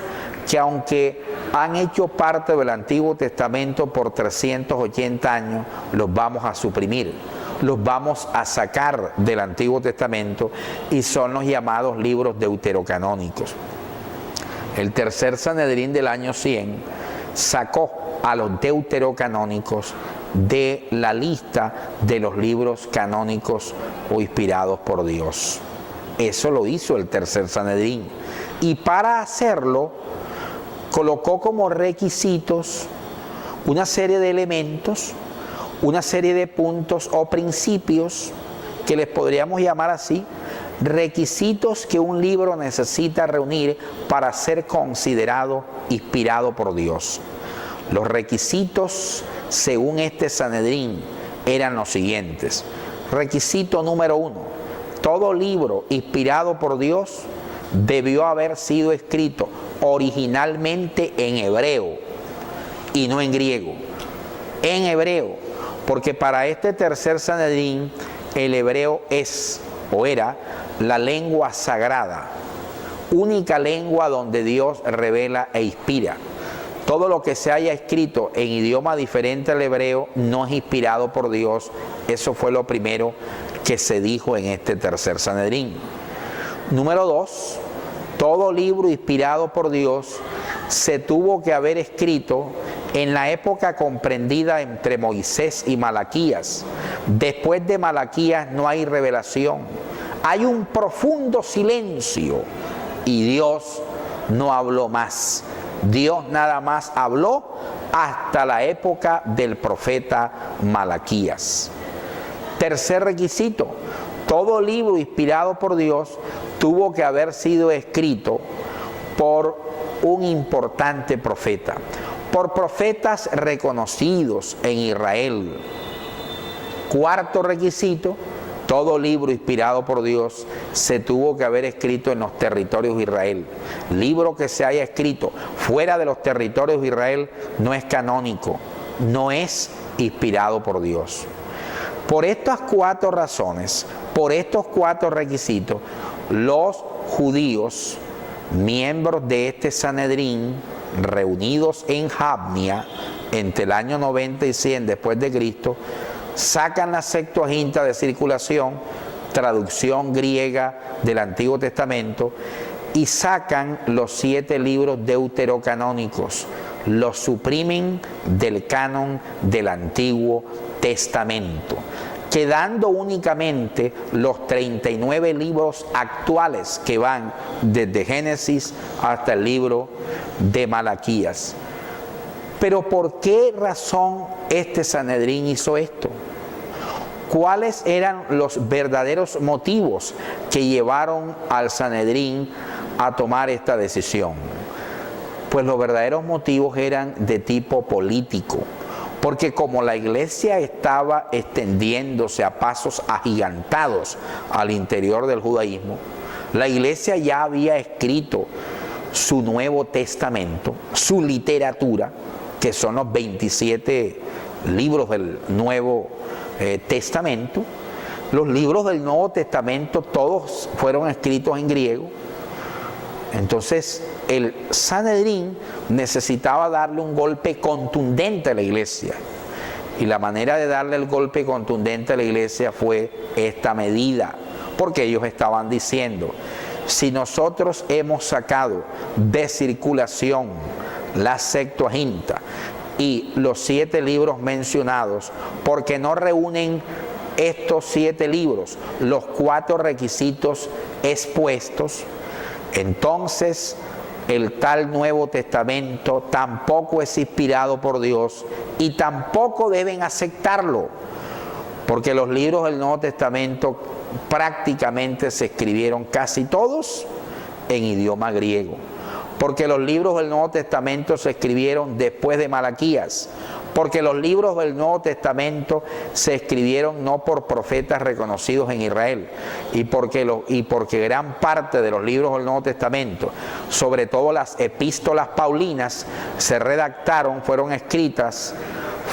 que, aunque han hecho parte del Antiguo Testamento por 380 años, los vamos a suprimir, los vamos a sacar del Antiguo Testamento, y son los llamados libros deuterocanónicos. El tercer Sanedrín del año 100 sacó a los deuterocanónicos de la lista de los libros canónicos o inspirados por Dios. Eso lo hizo el tercer Sanedrín, y para hacerlo colocó como requisitos una serie de elementos, una serie de puntos o principios que les podríamos llamar así, requisitos que un libro necesita reunir para ser considerado inspirado por Dios. Los requisitos, según este Sanedrín, eran los siguientes. Requisito número 1: todo libro inspirado por Dios debió haber sido escrito originalmente en hebreo y no en griego. En hebreo, porque para este tercer Sanedrín el hebreo es o era la lengua sagrada, única lengua donde Dios revela e inspira. Todo lo que se haya escrito en idioma diferente al hebreo no es inspirado por Dios. Eso fue lo primero que se dijo en este tercer Sanedrín. Número 2, todo libro inspirado por Dios se tuvo que haber escrito en la época comprendida entre Moisés y Malaquías. Después de Malaquías no hay revelación. Hay un profundo silencio y Dios no habló más. Dios nada más habló hasta la época del profeta Malaquías. Tercer requisito: todo libro inspirado por Dios tuvo que haber sido escrito por un importante profeta, por profetas reconocidos en Israel. Cuarto requisito: todo libro inspirado por Dios se tuvo que haber escrito en los territorios de Israel. Libro que se haya escrito fuera de los territorios de Israel no es canónico, no es inspirado por Dios. Por estas 4 razones, por estos 4 requisitos, los judíos, miembros de este Sanedrín, reunidos en Jabnia, entre el año 90 y 100 después de Cristo, sacan la Septuaginta de circulación, traducción griega del Antiguo Testamento, y sacan los 7 libros deuterocanónicos, los suprimen del canon del Antiguo Testamento, quedando únicamente los 39 libros actuales que van desde Génesis hasta el libro de Malaquías. Pero ¿por qué razón este Sanedrín hizo esto? ¿Cuáles eran los verdaderos motivos que llevaron al Sanedrín a tomar esta decisión? Pues los verdaderos motivos eran de tipo político, porque como la iglesia estaba extendiéndose a pasos agigantados al interior del judaísmo, la iglesia ya había escrito su Nuevo Testamento, su literatura, que son los 27 libros del Nuevo Testamento. Los libros del Nuevo Testamento todos fueron escritos en griego. Entonces el Sanedrín necesitaba darle un golpe contundente a la iglesia, y la manera de darle el golpe contundente a la iglesia fue esta medida, porque ellos estaban diciendo: si nosotros hemos sacado de circulación la Septuaginta y los 7 libros mencionados, porque no reúnen estos 7 libros los 4 requisitos expuestos, entonces el tal Nuevo Testamento tampoco es inspirado por Dios y tampoco deben aceptarlo, porque los libros del Nuevo Testamento prácticamente se escribieron casi todos en idioma griego, porque los libros del Nuevo Testamento se escribieron después de Malaquías, porque los libros del Nuevo Testamento se escribieron no por profetas reconocidos en Israel, y porque gran parte de los libros del Nuevo Testamento, sobre todo las epístolas paulinas, se redactaron, fueron escritas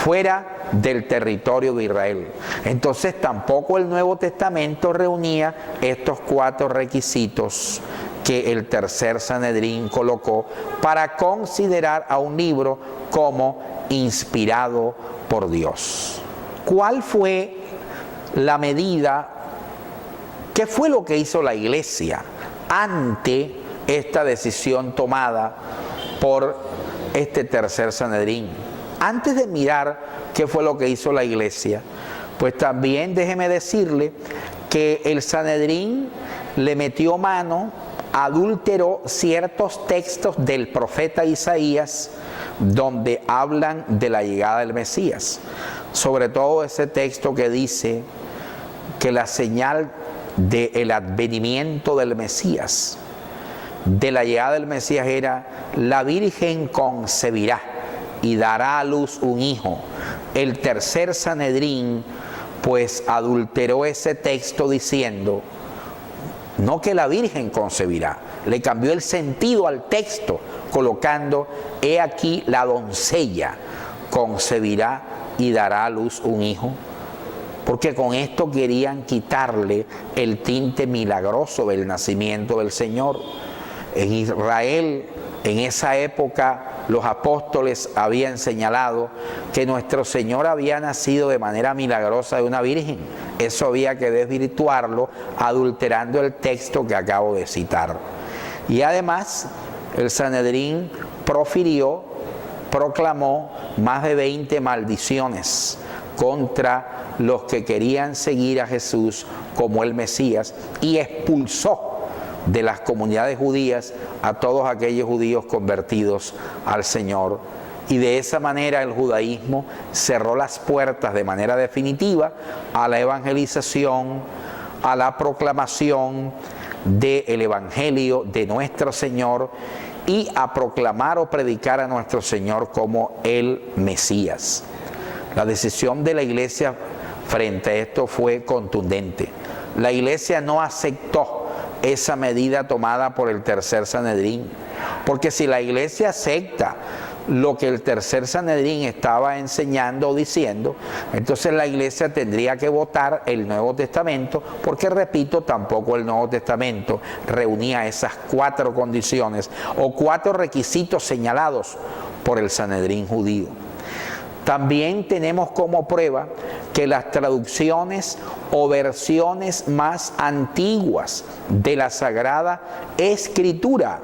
fuera del territorio de Israel. Entonces tampoco el Nuevo Testamento reunía estos 4 requisitos que el tercer Sanedrín colocó para considerar a un libro como inspirado por Dios. ¿Cuál fue la medida? ¿Qué fue lo que hizo la iglesia ante esta decisión tomada por este tercer Sanedrín? Antes de mirar qué fue lo que hizo la iglesia, pues también déjeme decirle que el Sanedrín le metió mano, adulteró ciertos textos del profeta Isaías donde hablan de la llegada del Mesías. Sobre todo ese texto que dice que la señal del advenimiento del Mesías, de la llegada del Mesías, era: la Virgen concebirá y dará a luz un hijo. El tercer Sanedrín pues adulteró ese texto diciendo no que la Virgen concebirá, le cambió el sentido al texto colocando: he aquí la doncella concebirá y dará a luz un hijo, porque con esto querían quitarle el tinte milagroso del nacimiento del Señor. En Israel, en esa época, los apóstoles habían señalado que nuestro Señor había nacido de manera milagrosa de una virgen. Eso había que desvirtuarlo adulterando el texto que acabo de citar. Y además, el Sanedrín proclamó más de 20 maldiciones contra los que querían seguir a Jesús como el Mesías, y expulsó de las comunidades judías a todos aquellos judíos convertidos al Señor. Y de esa manera el judaísmo cerró las puertas de manera definitiva a la evangelización, a la proclamación del Evangelio de nuestro Señor y a proclamar o predicar a nuestro Señor como el Mesías. La decisión de la iglesia frente a esto fue contundente. La Iglesia no aceptó esa medida tomada por el Tercer Sanedrín, porque si la Iglesia acepta lo que el Tercer Sanedrín estaba enseñando o diciendo, entonces la Iglesia tendría que votar el Nuevo Testamento, porque repito, tampoco el Nuevo Testamento reunía esas 4 condiciones o 4 requisitos señalados por el Sanedrín judío. También tenemos como prueba que las traducciones o versiones más antiguas de la Sagrada Escritura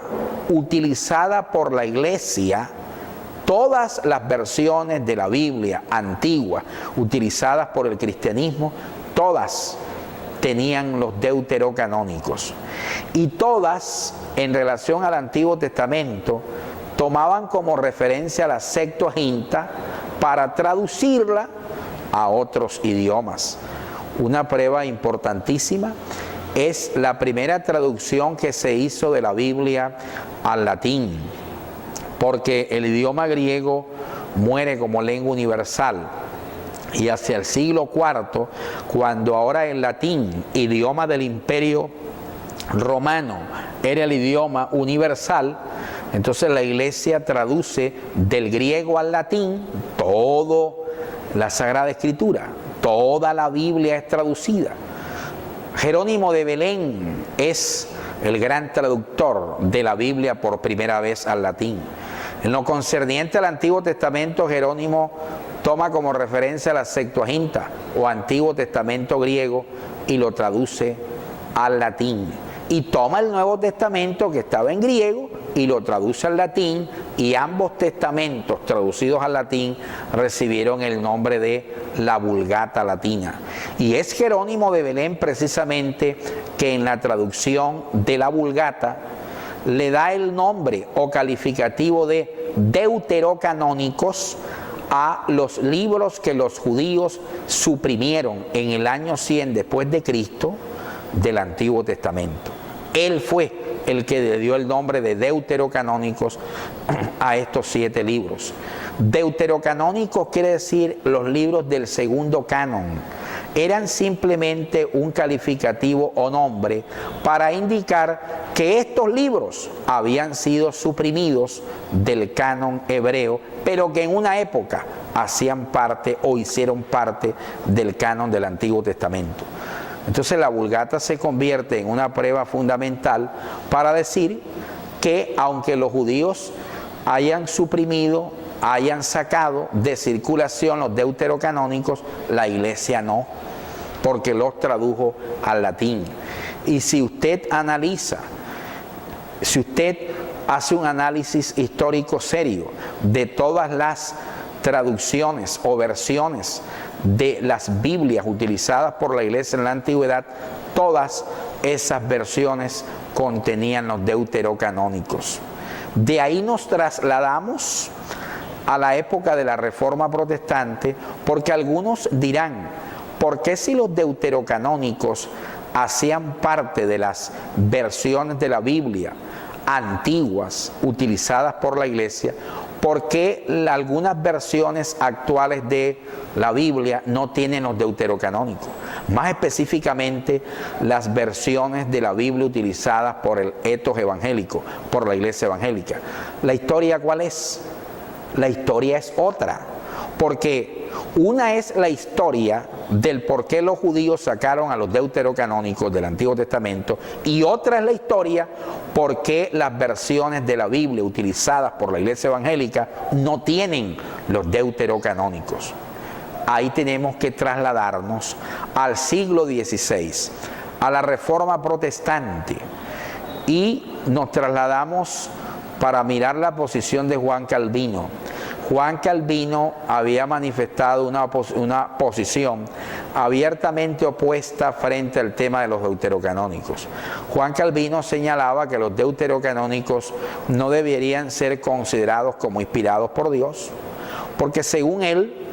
utilizada por la Iglesia, todas las versiones de la Biblia antigua utilizadas por el cristianismo, todas tenían los deuterocanónicos. Y todas, en relación al Antiguo Testamento, tomaban como referencia la Septuaginta para traducirla a otros idiomas. Una prueba importantísima es la primera traducción que se hizo de la Biblia al latín, porque el idioma griego muere como lengua universal, y hacia el siglo IV, cuando ahora el latín, idioma del Imperio Romano, era el idioma universal, entonces la Iglesia traduce del griego al latín toda la Sagrada Escritura, toda la Biblia es traducida. Jerónimo de Belén es el gran traductor de la Biblia por primera vez al latín. En lo concerniente al Antiguo Testamento, Jerónimo toma como referencia la Septuaginta o Antiguo Testamento griego y lo traduce al latín. Y toma el Nuevo Testamento que estaba en griego y lo traduce al latín, y ambos testamentos traducidos al latín recibieron el nombre de la Vulgata Latina. Y es Jerónimo de Belén precisamente que en la traducción de la Vulgata le da el nombre o calificativo de deuterocanónicos a los libros que los judíos suprimieron en el año 100 después de Cristo del Antiguo Testamento. Él fue el que le dio el nombre de deuterocanónicos a estos 7 libros. Deuterocanónicos quiere decir los libros del segundo canon. Eran simplemente un calificativo o nombre para indicar que estos libros habían sido suprimidos del canon hebreo, pero que en una época hacían parte o hicieron parte del canon del Antiguo Testamento. Entonces la Vulgata se convierte en una prueba fundamental para decir que aunque los judíos hayan suprimido, hayan sacado de circulación los deuterocanónicos, la Iglesia no, porque los tradujo al latín. Y si usted analiza, si usted hace un análisis histórico serio de todas las traducciones o versiones de las Biblias utilizadas por la Iglesia en la antigüedad, todas esas versiones contenían los deuterocanónicos. De ahí nos trasladamos a la época de la Reforma Protestante, porque algunos dirán, ¿por qué si los deuterocanónicos hacían parte de las versiones de la Biblia antiguas utilizadas por la Iglesia, por qué algunas versiones actuales de la Biblia no tienen los deuterocanónicos? Más específicamente, las versiones de la Biblia utilizadas por el etos evangélico, por la Iglesia evangélica. ¿La historia cuál es? La historia es otra, porque una es la historia del por qué los judíos sacaron a los deuterocanónicos del Antiguo Testamento, y otra es la historia por qué las versiones de la Biblia utilizadas por la Iglesia evangélica no tienen los deuterocanónicos. Ahí tenemos que trasladarnos al siglo XVI, a la Reforma Protestante, y nos trasladamos para mirar la posición de Juan Calvino. Juan Calvino había manifestado una posición abiertamente opuesta frente al tema de los deuterocanónicos. Juan Calvino señalaba que los deuterocanónicos no deberían ser considerados como inspirados por Dios, porque según él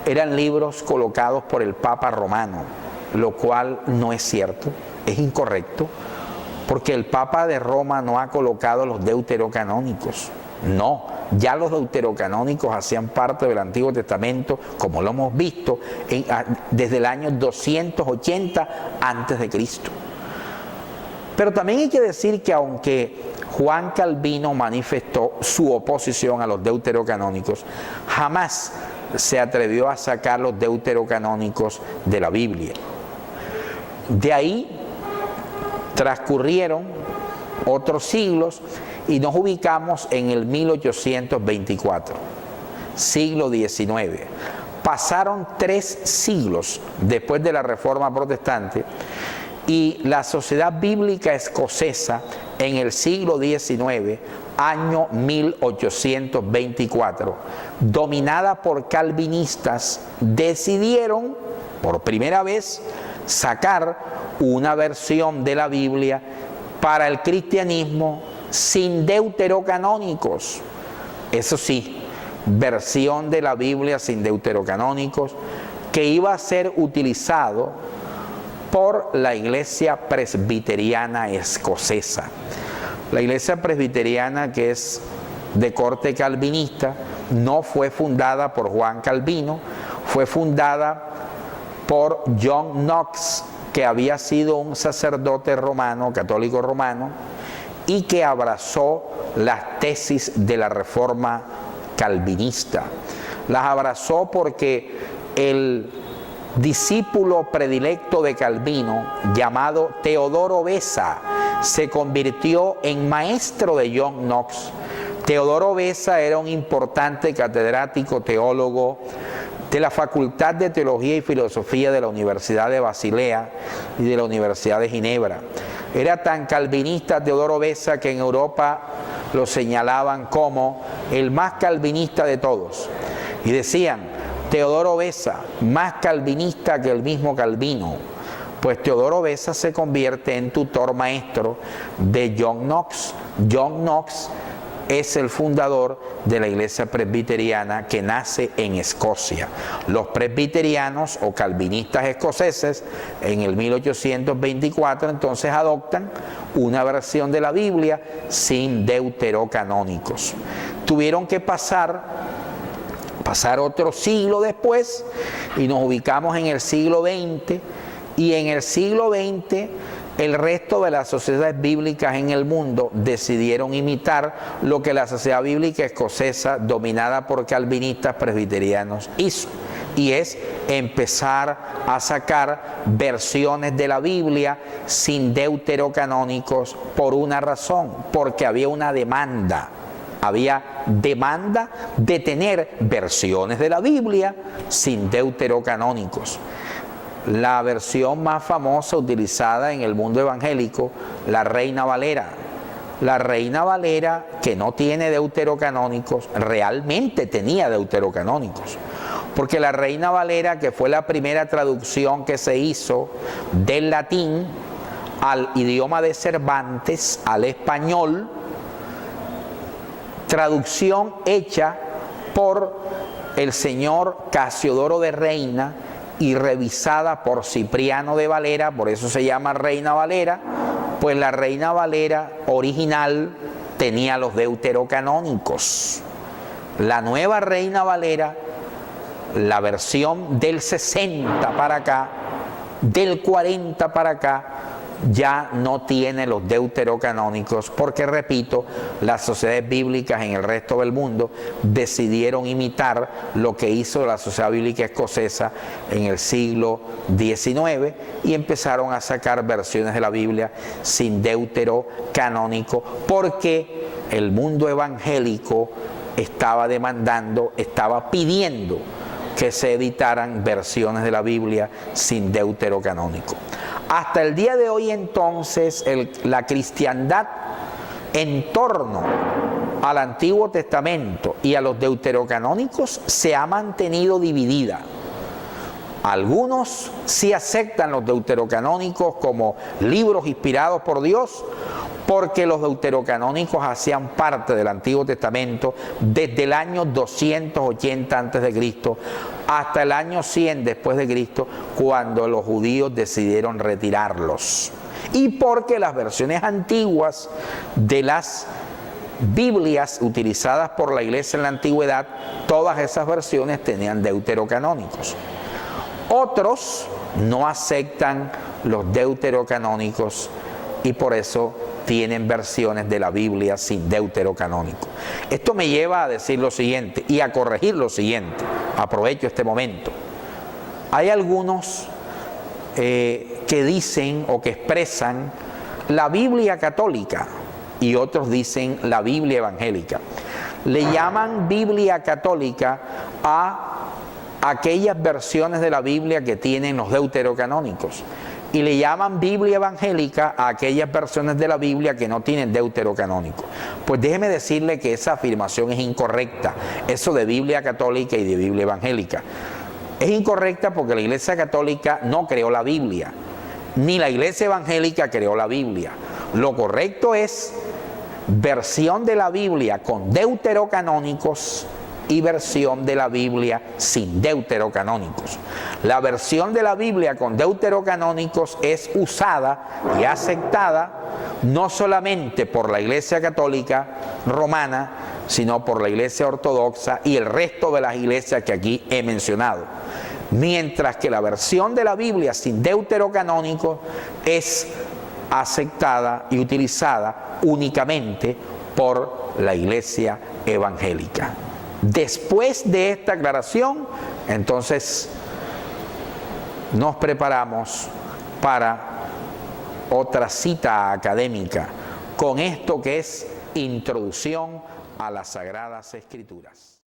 eran libros colocados por el Papa Romano, lo cual no es cierto, es incorrecto, porque el Papa de Roma no ha colocado los deuterocanónicos. No, Ya los deuterocanónicos hacían parte del Antiguo Testamento, como lo hemos visto, desde el año 280 antes de Cristo. Pero también hay que decir que aunque Juan Calvino manifestó su oposición a los deuterocanónicos, jamás se atrevió a sacar los deuterocanónicos de la Biblia. De ahí transcurrieron otros siglos y nos ubicamos en el 1824, siglo XIX. Pasaron 3 siglos después de la Reforma Protestante y la Sociedad Bíblica Escocesa en el siglo XIX, año 1824, dominada por calvinistas, decidieron por primera vez sacar una versión de la Biblia para el cristianismo sin deuterocanónicos. Eso sí, versión de la Biblia sin deuterocanónicos que iba a ser utilizado por la Iglesia Presbiteriana Escocesa. La Iglesia Presbiteriana, que es de corte calvinista, no fue fundada por Juan Calvino, fue fundada por John Knox, que había sido un sacerdote romano, católico romano, y que abrazó las tesis de la Reforma calvinista. Las abrazó porque el discípulo predilecto de Calvino, llamado Teodoro Beza, se convirtió en maestro de John Knox. Teodoro Beza era un importante catedrático teólogo de la Facultad de Teología y Filosofía de la Universidad de Basilea y de la Universidad de Ginebra. Era tan calvinista Teodoro Beza que en Europa lo señalaban como el más calvinista de todos. Y decían, Teodoro Beza, más calvinista que el mismo Calvino. Pues Teodoro Beza se convierte en tutor maestro de John Knox. John Knox es el fundador de la Iglesia Presbiteriana que nace en Escocia. Los presbiterianos o calvinistas escoceses en el 1824 entonces adoptan una versión de la Biblia sin deuterocanónicos. Tuvieron que pasar otro siglo después y nos ubicamos en el siglo XX, y en el siglo XX el resto de las sociedades bíblicas en el mundo decidieron imitar lo que la Sociedad Bíblica Escocesa, dominada por calvinistas presbiterianos, hizo, y es empezar a sacar versiones de la Biblia sin deuterocanónicos por una razón, porque había una demanda. Había demanda de tener versiones de la Biblia sin deuterocanónicos. La versión más famosa utilizada en el mundo evangélico, la Reina Valera. La Reina Valera, que no tiene deuterocanónicos, realmente tenía deuterocanónicos. Porque la Reina Valera, que fue la primera traducción que se hizo del latín al idioma de Cervantes, al español, traducción hecha por el señor Casiodoro de Reina y revisada por Cipriano de Valera, por eso se llama Reina Valera, pues la Reina Valera original tenía los deuterocanónicos. La nueva Reina Valera, la versión del 60 para acá, del 40 para acá, ya no tiene los deuterocanónicos porque, repito, las sociedades bíblicas en el resto del mundo decidieron imitar lo que hizo la Sociedad Bíblica Escocesa en el siglo XIX y empezaron a sacar versiones de la Biblia sin deuterocanónico porque el mundo evangélico estaba demandando, estaba pidiendo que se editaran versiones de la Biblia sin deuterocanónico. Hasta el día de hoy entonces la cristiandad en torno al Antiguo Testamento y a los deuterocanónicos se ha mantenido dividida. Algunos sí aceptan los deuterocanónicos como libros inspirados por Dios, porque los deuterocanónicos hacían parte del Antiguo Testamento desde el año 280 a.C. hasta el año 100 después de Cristo, cuando los judíos decidieron retirarlos. Y porque las versiones antiguas de las Biblias utilizadas por la iglesia en la antigüedad, todas esas versiones tenían deuterocanónicos. Otros no aceptan los deuterocanónicos y por eso tienen versiones de la Biblia sin deuterocanónico. Esto me lleva a decir lo siguiente y a corregir lo siguiente. Aprovecho este momento. Hay algunos que dicen o que expresan la Biblia católica y otros dicen la Biblia evangélica. Le llaman Biblia católica a aquellas versiones de la Biblia que tienen los deuterocanónicos y le llaman Biblia evangélica a aquellas versiones de la Biblia que no tienen deuterocanónico. Pues déjeme decirle que esa afirmación es incorrecta, eso de Biblia católica y de Biblia evangélica. Es incorrecta porque la Iglesia Católica no creó la Biblia, ni la Iglesia Evangélica creó la Biblia. Lo correcto es versión de la Biblia con deuterocanónicos y versión de la Biblia sin deuterocanónicos. La versión de la Biblia con deuterocanónicos es usada y aceptada no solamente por la Iglesia Católica Romana, sino por la Iglesia Ortodoxa y el resto de las iglesias que aquí he mencionado. Mientras que la versión de la Biblia sin deuterocanónico es aceptada y utilizada únicamente por la Iglesia Evangélica. Después de esta aclaración, entonces nos preparamos para otra cita académica con esto que es Introducción a las Sagradas Escrituras.